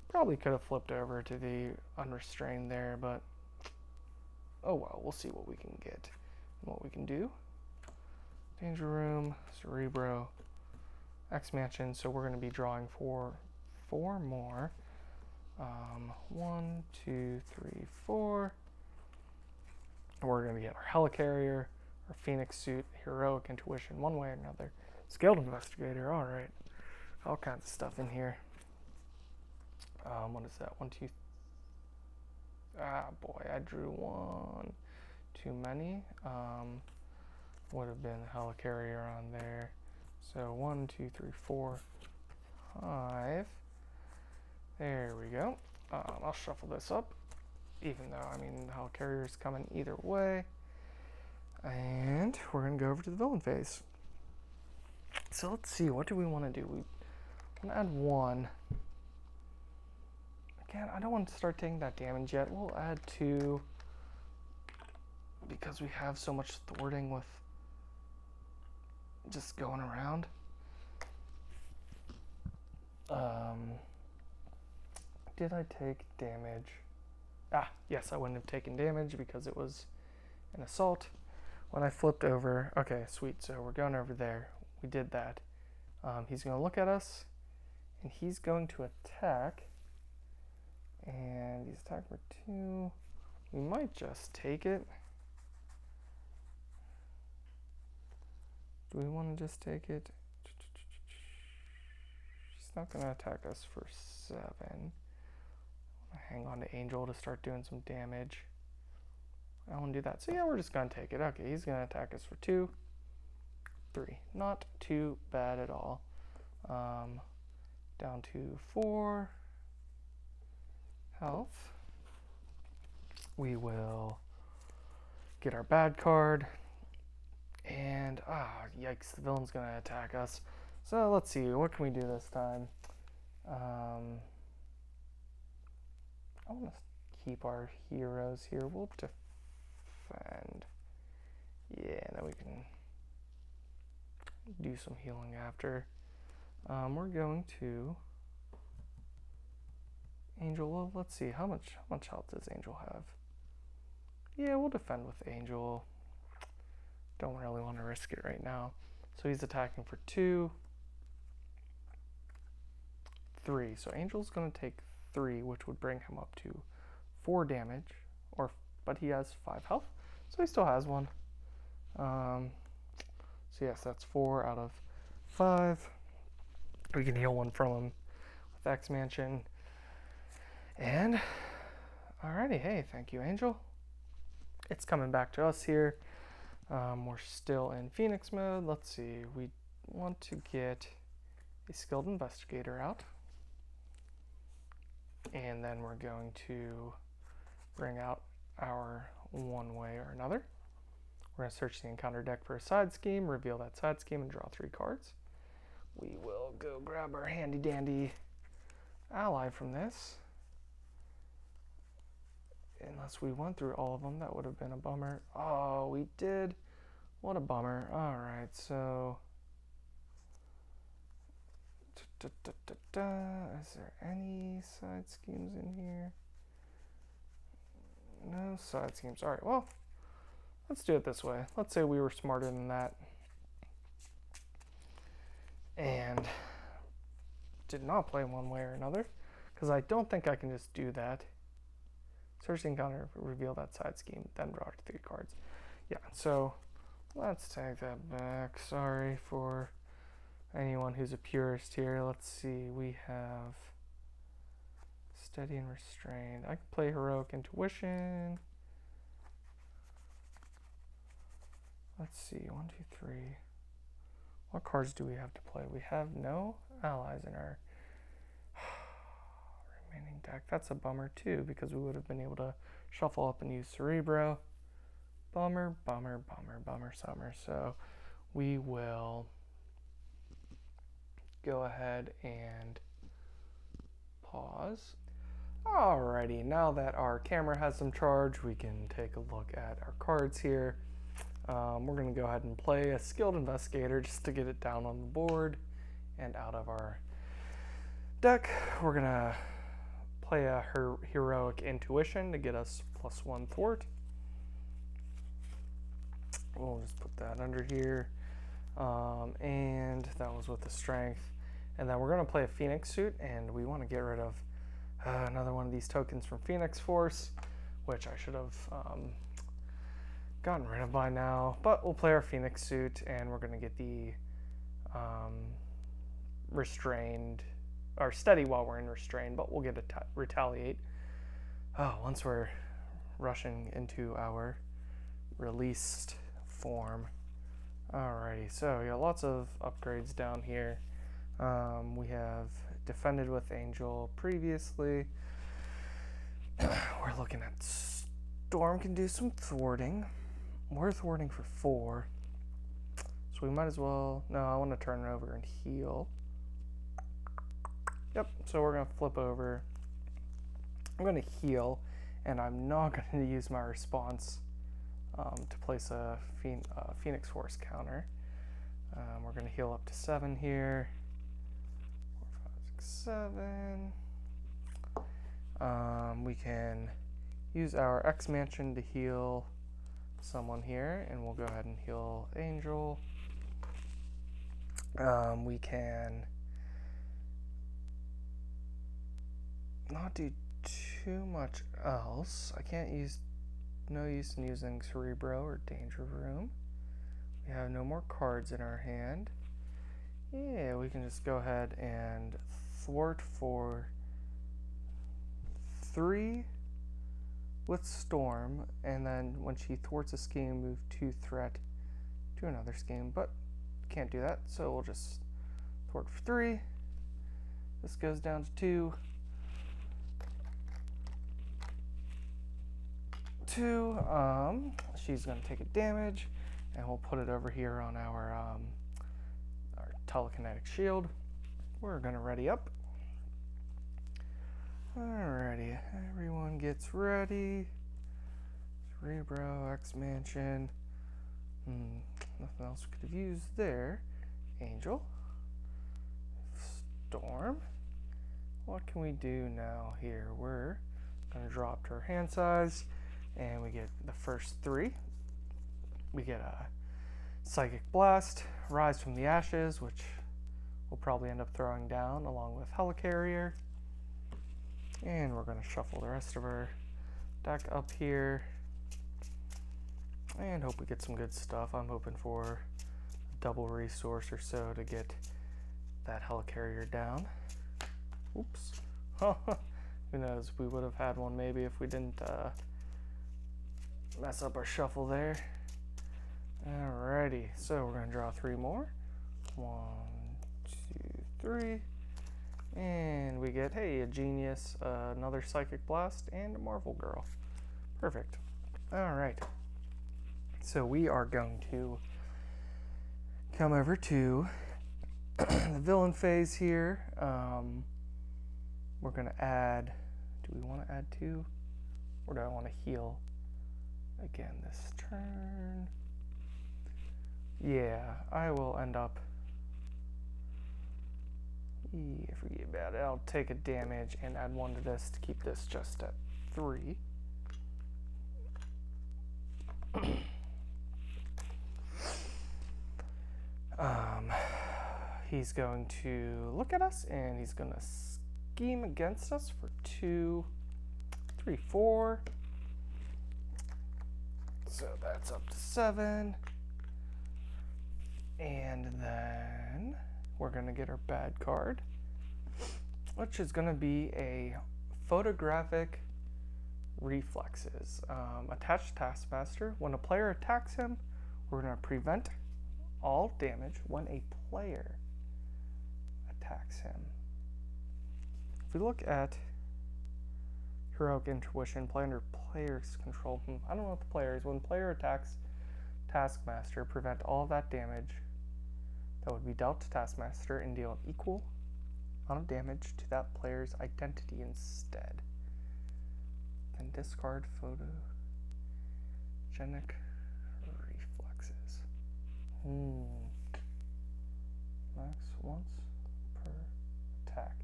Probably could have flipped over to the Unrestrained there, but oh well, we'll see what we can get and what we can do. Danger Room, Cerebro, X-Mansion, so we're going to be drawing for 4 more. 1, 2, 3, 4. We're going to get our Helicarrier, our Phoenix Suit, Heroic Intuition, one way or another. Skilled Investigator, alright. All kinds of stuff in here. What is that? 1, 2. Ah, boy, I drew 1 too many. Would have been Helicarrier on there. So 1, 2, 3, 4, 5. There we go. I'll shuffle this up, even though, I mean, the Helicarrier is coming either way. And we're going to go over to the villain phase. So let's see, what do we want to do? We want to add 1. Again, I don't want to start taking that damage yet. We'll add 2 because we have so much thwarting with just going around. Did I take damage? Ah, yes, I wouldn't have taken damage because it was an assault. When I flipped over, okay, sweet, so we're going over there. We did that. He's going to look at us, and he's going to attack. And he's attacked for 2. We might just take it. Do we want to just take it? He's not going to attack us for 7. Hang on to Angel to start doing some damage. I want to do that. So yeah, we're just going to take it. Okay, he's going to attack us for 2. 3. Not too bad at all. Down to 4 health. We will get our bad card. And, yikes, the villain's going to attack us. So let's see, what can we do this time? I want to keep our heroes here. We'll defend. Yeah, and then we can do some healing after. We're going to Angel. Well, let's see, how much health does Angel have? Yeah, we'll defend with Angel. Don't really want to risk it right now. So he's attacking for 2, 3. So Angel's going to take 3, which would bring him up to 4 damage. But he has 5 health, so he still has 1. So yes, that's 4 out of 5. We can heal 1 from him with X-Mansion. And alrighty, hey, thank you, Angel. It's coming back to us here. We're still in Phoenix mode. Let's see, we want to get a Skilled Investigator out. And then we're going to bring out our one way or another. We're going to search the encounter deck for a side scheme, reveal that side scheme, and draw 3 cards. We will go grab our handy dandy ally from this. Unless we went through all of them, that would have been a bummer. Oh, we did. What a bummer. Alright, so is there any side schemes in here? No side schemes. Alright, well, let's do it this way. Let's say we were smarter than that and did not play one way or another, because I don't think I can just do that. Search the encounter, reveal that side scheme, then draw 3 cards. Yeah, so let's take that back. Sorry for anyone who's a purist here. Let's see, we have Steady and Restrained. I can play Heroic Intuition. Let's see, 1, 2, 3. What cards do we have to play? We have no allies in our remaining deck. That's a bummer too, because we would have been able to shuffle up and use Cerebro. Bummer, bummer, bummer, bummer, summer. So we will go ahead and pause. Alrighty, now that our camera has some charge, we can take a look at our cards here. We're going to go ahead and play a Skilled Investigator just to get it down on the board and out of our deck. We're going to play a Heroic Intuition to get us +1 thwart. We'll just put that under here. And that was with the Strength. And then we're going to play a Phoenix suit, and we want to get rid of another one of these tokens from Phoenix Force, which I should have gotten rid of by now. But we'll play our Phoenix suit, and we're going to get the Restrained, or Steady while we're in Restrained, but we'll get a Retaliate once we're rushing into our released form. Alrighty, so we got lots of upgrades down here. We have defended with Angel previously. We're looking at Storm can do some thwarting. We're thwarting for 4. So we might as well, no, I want to turn it over and heal. Yep, so we're going to flip over. I'm going to heal, and I'm not going to use my response to place a Phoenix Force counter. We're going to heal up to 7 here. 4, 5, 6, 7. We can use our X Mansion to heal someone here, and we'll go ahead and heal Angel. We can not do too much else. I can't use, no use in using Cerebro or Danger Room. We have no more cards in our hand. Yeah, we can just go ahead and thwart for 3 with Storm, and then when she thwarts a scheme, move 2 threat to another scheme, but can't do that, so we'll just thwart for 3. This goes down to 2. 2. She's going to take a damage, and we'll put it over here on our telekinetic shield. We're going to ready up. Alrighty, everyone gets ready. Cerebro, X Mansion. Nothing else we could have used there. Angel. Storm. What can we do now here? We're going to drop to our hand size, and we get the first 3. We get a Psychic Blast, Rise from the Ashes, which we'll probably end up throwing down along with Helicarrier. And we're going to shuffle the rest of our deck up here and hope we get some good stuff. I'm hoping for a double resource or so to get that Helicarrier down. Oops. Who knows? We would have had one maybe if we didn't mess up our shuffle there. Alrighty, so we're going to draw 3 more. 1, 2, 3. And we get, hey, a Genius, another Psychic Blast, and a Marvel Girl. Perfect. Alright. So we are going to come over to the villain phase here. We're going to add, do we want to add 2? Or do I want to heal again this turn? Yeah, I will end up, forget about it. I'll take a damage and add 1 to this to keep this just at 3. He's going to look at us, and he's going to scheme against us for 2, 3, 4. So that's up to 7. And then we're going to get our bad card, which is going to be a Photographic Reflexes. Attached Taskmaster. When a player attacks him, we're going to prevent all damage when a player attacks him. If we look at Heroic Intuition, play under player's control. I don't know what the player is. When player attacks Taskmaster, prevent all of that damage that would be dealt to Taskmaster and deal an equal amount of damage to that player's identity instead. Then discard photogenic reflexes. Max once per attack.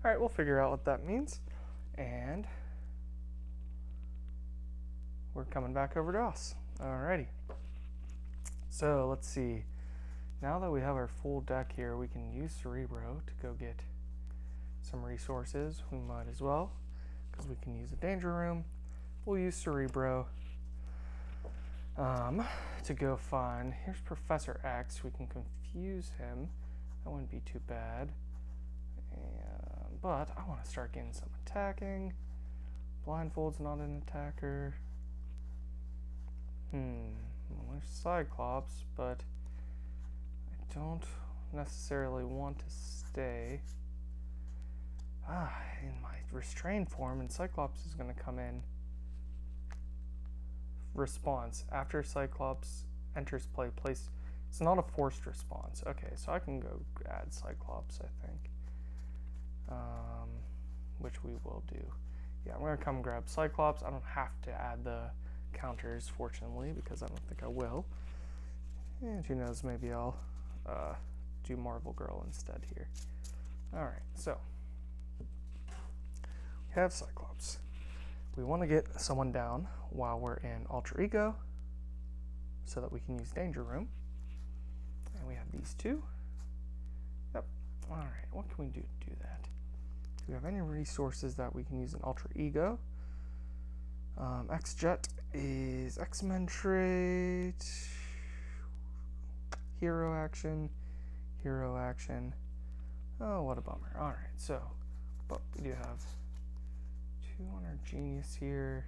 Alright, we'll figure out what that means. And we're coming back over to us. Alrighty. So let's see. Now that we have our full deck here, we can use Cerebro to go get some resources. We might as well, because we can use a danger room. We'll use Cerebro to go find. Here's Professor X. We can confuse him. That wouldn't be too bad. But I want to start getting some attacking. Blindfold's not an attacker. Well, there's Cyclops, but I don't necessarily want to stay in my restrained form, and Cyclops is going to come in. Response. After Cyclops enters play, place. It's not a forced response. Okay, so I can go add Cyclops, I think. Which we will do. Yeah, I'm going to come grab Cyclops. I don't have to add the counters, fortunately, because I don't think I will. And who knows, maybe I'll do Marvel Girl instead here. Alright, so we have Cyclops. We want to get someone down while we're in Alter Ego so that we can use Danger Room. And we have these two. Yep. Alright, what can we do to do that? Do we have any resources that we can use in Alter Ego? X-Jet is X-Men trait, hero action. Oh, what a bummer. Alright, so, but we do have 2 on our Genius here.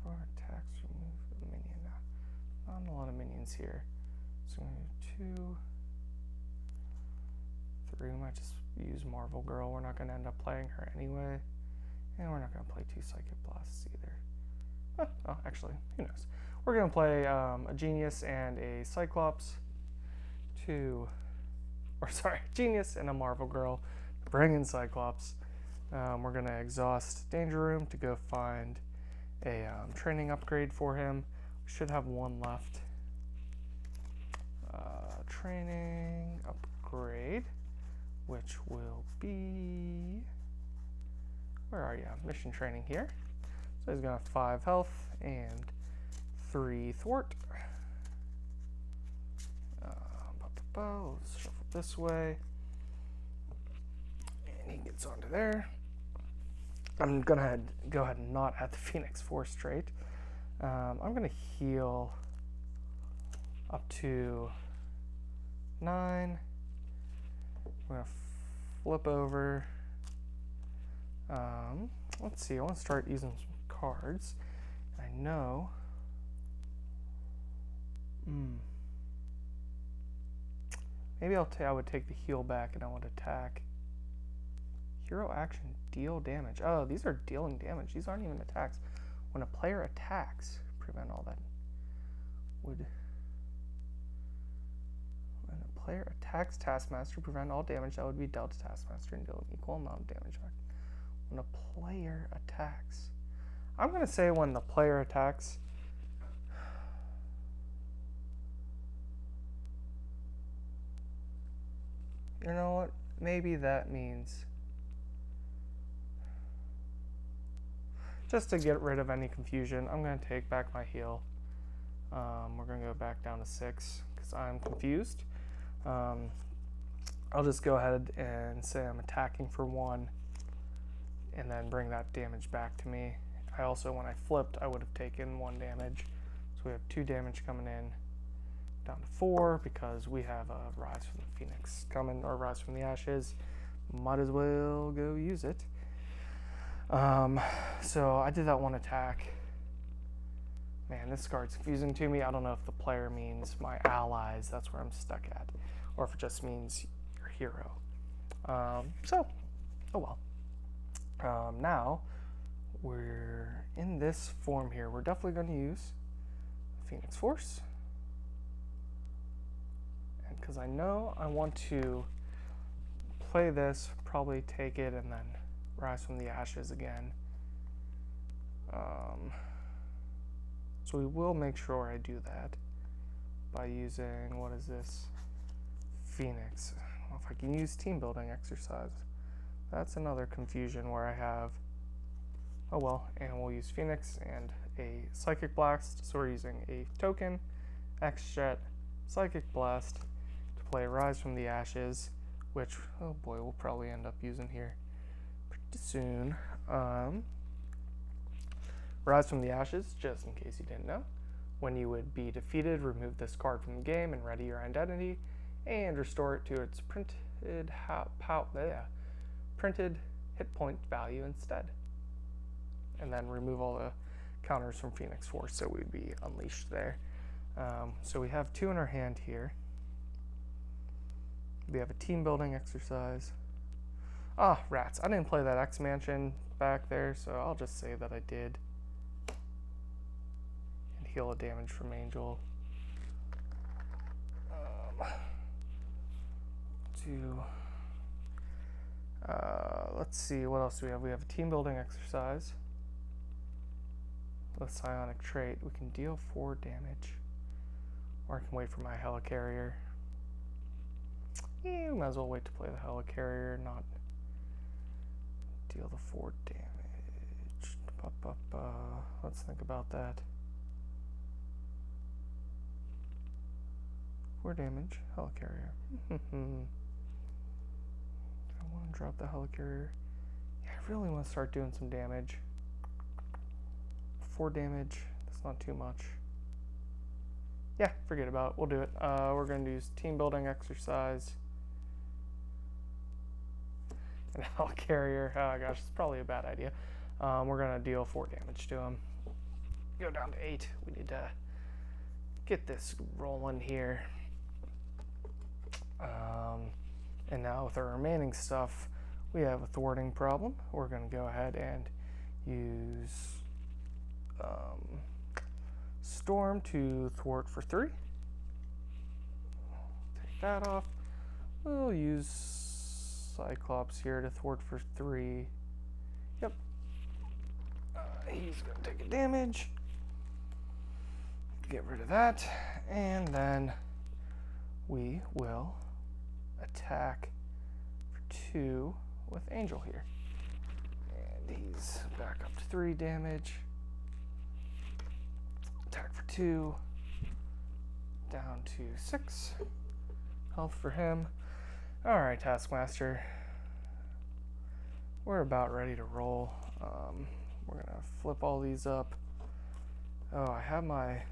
For attacks, remove a minion. Not a lot of minions here. So we're going to do 2, 3. We might just use Marvel Girl. We're not going to end up playing her anyway. And we're not going to play 2 Psychic Blasts either. Oh, actually, who knows? We're going to play a Genius and a Cyclops. Genius and a Marvel Girl. Bring in Cyclops. We're going to exhaust Danger Room to go find a training upgrade for him. We should have one left. Training upgrade, which will be, where are you? Mission training here. So he's gonna have 5 health and 3 thwart. Let's shuffle this way, and he gets onto there. I'm gonna go ahead and not add the Phoenix Force trait. I'm gonna heal up to 9. We're gonna flip over. Let's see. I want to start using some cards. I know. Maybe I would take the heal back and I would attack. Hero action, deal damage. Oh, these are dealing damage. These aren't even attacks. When a player attacks, prevent all that. When a player attacks Taskmaster, prevent all damage that would be dealt to Taskmaster and deal an equal amount of damage back. When a player attacks. I'm going to say when the player attacks. You know what? Maybe that means, just to get rid of any confusion, I'm going to take back my heal. We're going to go back down to 6 because I'm confused. I'll just go ahead and say I'm attacking for 1 and then bring that damage back to me. I also, when I flipped, I would have taken 1 damage. So we have 2 damage coming in, down to 4 because we have a Rise from the Phoenix coming, or Rise from the Ashes. Might as well go use it. So I did that 1 attack. Man, this card's confusing to me. I don't know if the player means my allies, that's where I'm stuck at, or if it just means your hero. So Oh well. Now, we're in this form here. We're definitely going to use Phoenix Force. And because I know I want to play this, probably take it, and then rise from the ashes again. So we will make sure I do that by using, what is this? Phoenix. I don't know if I can use team building exercise. That's another confusion where I have, oh well, and we'll use Phoenix and a Psychic Blast. So we're using a token, X-Jet, Psychic Blast to play Rise from the Ashes, which, oh boy, we'll probably end up using here pretty soon. Rise from the Ashes, just in case you didn't know. When you would be defeated, remove this card from the game and ready your identity, and restore it to its printed hit point value instead. And then remove all the counters from Phoenix Force, so we'd be unleashed there. So we have 2 in our hand here. We have a team building exercise. Ah, rats. I didn't play that X Mansion back there, so I'll just say that I did. And heal a damage from Angel. Let's see, what else do we have? We have a team building exercise. With Psionic Trait, we can deal 4 damage. Or I can wait for my Helicarrier. Yeah, we might as well wait to play the Helicarrier, not deal the 4 damage. Let's think about that. 4 damage, Helicarrier. I want to drop the Helicarrier. Yeah, I really want to start doing some damage. 4 damage, that's not too much. Yeah, forget about it. We'll do it. We're going to use team building exercise. And Helicarrier. Oh gosh, it's probably a bad idea. We're going to deal 4 damage to him. Go down to 8. We need to get this rolling here. And now with our remaining stuff, we have a thwarting problem. We're going to go ahead and use Storm to thwart for 3. Take that off. We'll use Cyclops here to thwart for 3. Yep. He's going to take a damage. Get rid of that. And then we will attack for 2 with Angel here. And he's back up to 3 damage. Attack for 2. Down to 6 health for him. Alright, Taskmaster. We're about ready to roll. We're going to flip all these up. Oh, I have my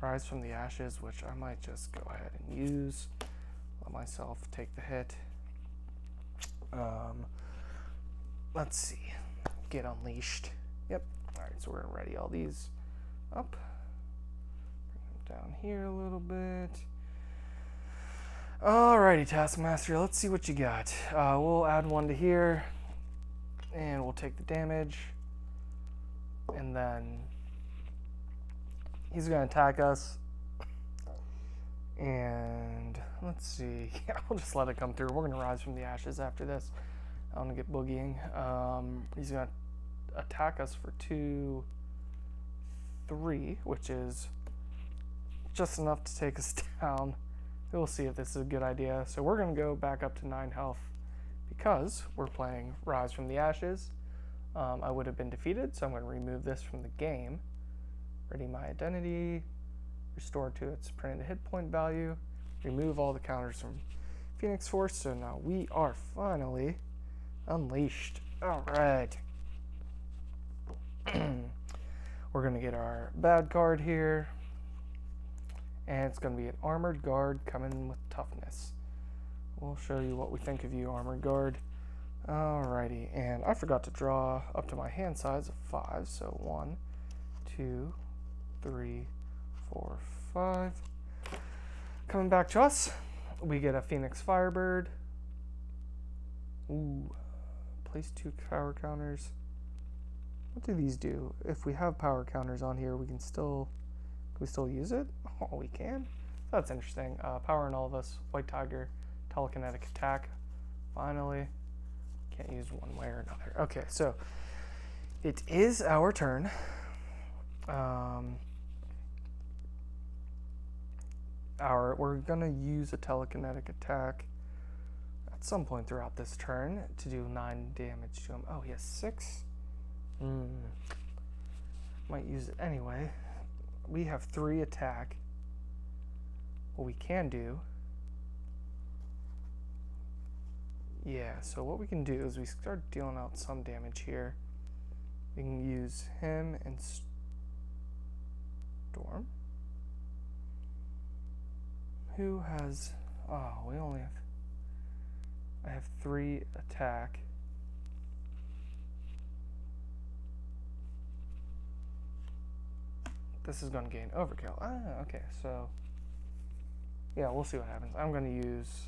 Rise from the Ashes, which I might just go ahead and use. Let myself take the hit. Let's see. Get unleashed. Yep. Alright, so we're going to ready all these up. Bring them down here a little bit. Alrighty, Taskmaster, let's see what you got. We'll add 1 to here, and we'll take the damage. And then he's going to attack us. And let's see. Yeah, we'll just let it come through. We're going to rise from the ashes after this. I want to get boogieing. He's going to attack us for 2, 3, which is just enough to take us down. We'll see if this is a good idea. So we're going to go back up to 9 health because we're playing Rise from the Ashes. I would have been defeated, so I'm going to remove this from the game. Ready my identity. Restore to its printed hit point value. Remove all the counters from Phoenix Force. So now we are finally unleashed. All right. We're going to get our bad card here. And it's going to be an Armored Guard coming with toughness. We'll show you what we think of you, Armored Guard. Alrighty, and I forgot to draw up to my hand size of 5. So 1, 2, 3, 4, 5. Coming back to us, we get a Phoenix Firebird. Ooh, place 2 power counters. What do these do? If we have power counters on here, can we still use it? Oh, we can. That's interesting. Power in all of us. White Tiger, telekinetic attack. Finally, can't use one way or another. Okay, so it is our turn. We're gonna use a telekinetic attack at some point throughout this turn to do 9 damage to him. Oh, he has 6. Might use it anyway. We have 3 attack. What we can do, yeah, so what we can do is we start dealing out some damage here. We can use him and Storm. Who has, oh, we only have, I have 3 attack. This is going to gain overkill. Ah, okay, so yeah, we'll see what happens. I'm going to use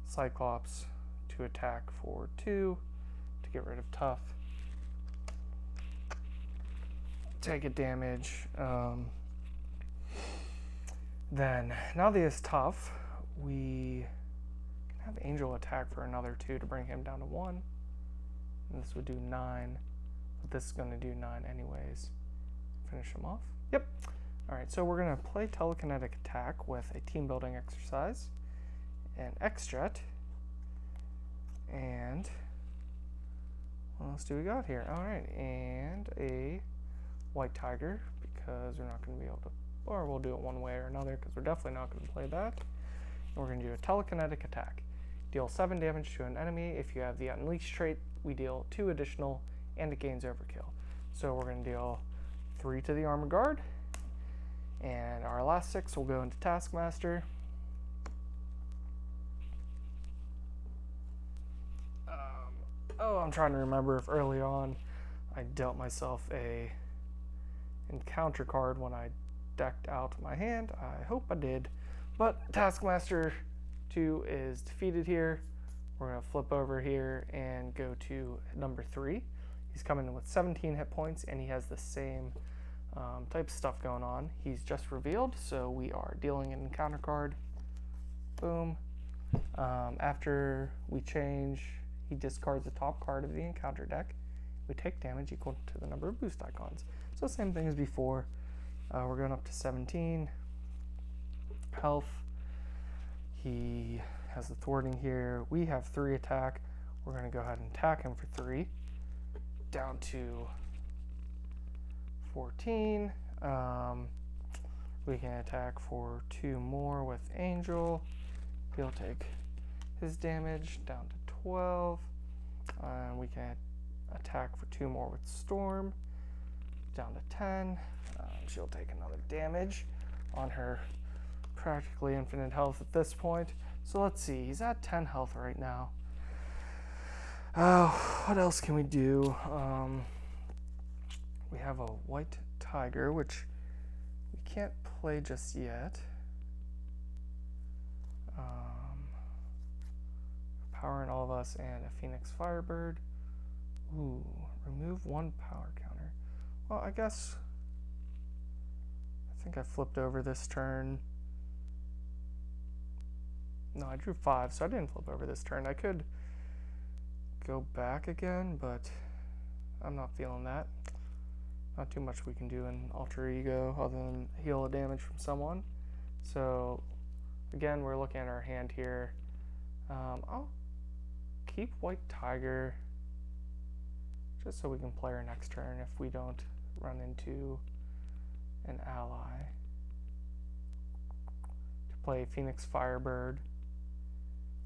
Cyclops to attack for 2 to get rid of Tough. Take a damage. Then, now that he is Tough, we can have Angel attack for another 2 to bring him down to 1. And this would do 9, but this is going to do 9 anyways. Finish him off. Yep. Alright, so we're going to play telekinetic attack with a team building exercise, an X-Jet, and what else do we got here? Alright, and a White Tiger, because we're not going to be able to, or we'll do it one way or another, because we're definitely not going to play that. And we're going to do a telekinetic attack. Deal 7 damage to an enemy. If you have the Unleash trait, we deal 2 additional, and it gains overkill. So we're going to deal 3 to the Armor Guard, and our last 6 will go into Taskmaster. I'm trying to remember if early on I dealt myself a encounter card when I decked out my hand. I hope I did. But Taskmaster 2 is defeated here. We're going to flip over here and go to number 3. He's coming in with 17 hit points, and he has the same type of stuff going on. He's just revealed, so we are dealing an encounter card. Boom. After we change, he discards the top card of the encounter deck. We take damage equal to the number of boost icons. So same thing as before. We're going up to 17 health. He has the thwarting here. We have 3 attack. We're going to go ahead and attack him for 3. Down to 14. We can attack for 2 more with Angel. He'll take his damage down to 12. We can attack for 2 more with Storm. Down to 10. She'll take another damage on her practically infinite health at this point. So let's see, he's at 10 health right now. What else can we do? We have a White Tiger, which we can't play just yet. Power in all of us and a Phoenix Firebird. Ooh, remove 1 power counter. Well, I guess I think I flipped over this turn. No, I drew 5, so I didn't flip over this turn. I could go back again, but I'm not feeling that. Not too much we can do in Alter Ego other than heal a damage from someone. So again, we're looking at our hand here. I'll keep White Tiger just so we can play our next turn if we don't run into an ally. To play Phoenix Firebird,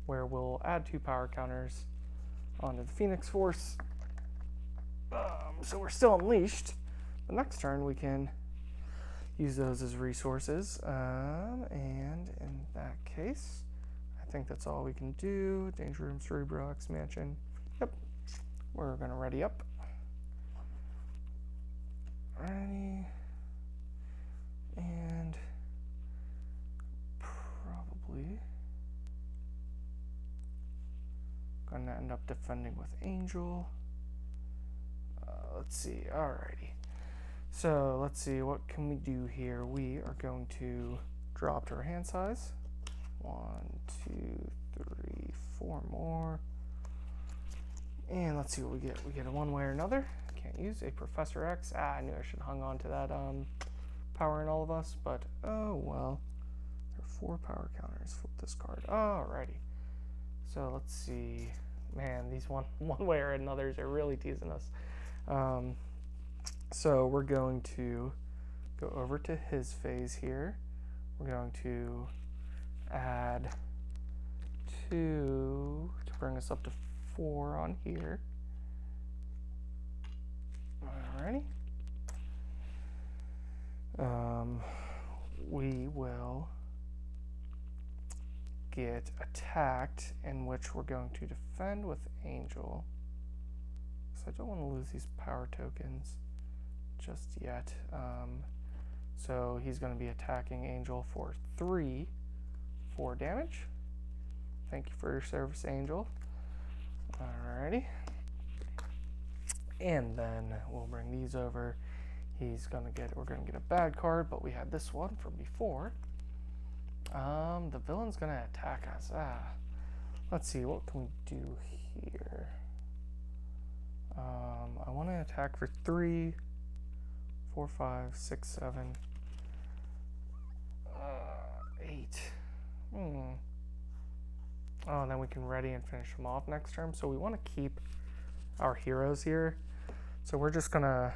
where we'll add 2 power counters onto the Phoenix Force. So we're still unleashed. The next turn we can use those as resources. And in that case, I think that's all we can do. Danger Room, Cerebrox, Mansion. Yep. We're going to ready up. Ready. And probably going to end up defending with Angel. Let's see. Alrighty. So let's see. What can we do here? We are going to drop to our hand size. 1, 2, 3, 4 more. And let's see what we get. We get a one way or another. Can't use a Professor X. I knew I should have hung on to that power in all of us, but oh well. There are 4 power counters. Flip this card. Alrighty. So let's see. Man, these one way or another's are really teasing us. So we're going to go over to his phase here. We're going to add 2 to bring us up to 4 on here. Alrighty. We will get attacked, in which we're going to defend with Angel. So I don't want to lose these power tokens just yet. So he's going to be attacking Angel for 4 damage. Thank you for your service, Angel. Alrighty. And then we'll bring these over. We're gonna get a bad card, but we had this one from before. The villain's gonna attack us. Let's see, what can we do here? I want to attack for 3, 4, 5, 6, 7, 8. Oh, and then we can ready and finish them off next turn. So we want to keep our heroes here. So we're just gonna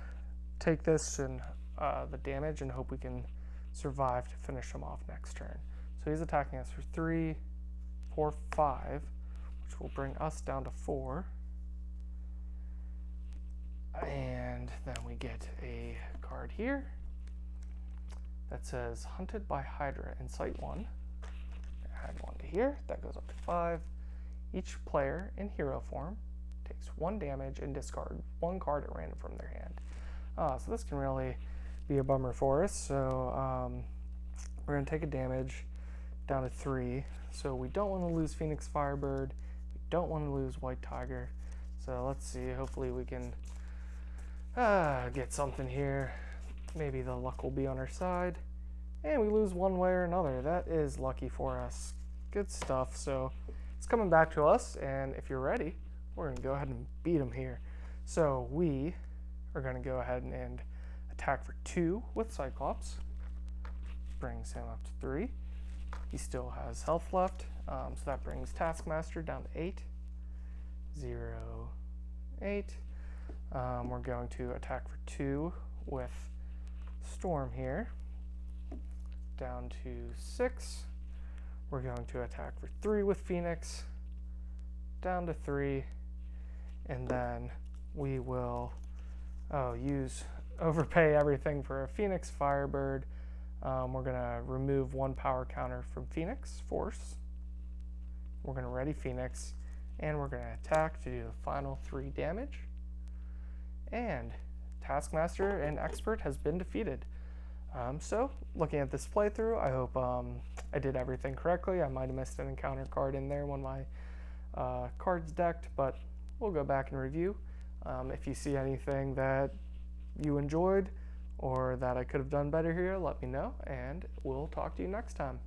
take this and the damage and hope we can survive to finish him off next turn. So he's attacking us for 3, 4, 5, which will bring us down to 4. And then we get a card here that says Hunted by Hydra in Site 1. Add 1 to here. That goes up to 5. Each player in hero form takes 1 damage and discard 1 card at random from their hand. So this can really be a bummer for us. So we're going to take a damage down to 3. So we don't want to lose Phoenix Firebird. We don't want to lose White Tiger. So let's see. Hopefully we can get something here. Maybe the luck will be on our side. And we lose one way or another. That is lucky for us. Good stuff. So it's coming back to us. And if you're ready, we're going to go ahead and beat him here. So we are going to go ahead and attack for 2 with Cyclops. Brings him up to 3. He still has health left. So that brings Taskmaster down to 8. 0, 8. We're going to attack for 2 with Storm here. Down to 6. We're going to attack for 3 with Phoenix. Down to 3. And then we will overpay everything for a Phoenix Firebird. We're going to remove 1 power counter from Phoenix Force. We're going to ready Phoenix. And we're going to attack to do the final 3 damage. And Taskmaster and Expert has been defeated. So, looking at this playthrough, I hope I did everything correctly. I might have missed an encounter card in there when my cards decked, but we'll go back and review. If you see anything that you enjoyed or that I could have done better here, let me know, and we'll talk to you next time.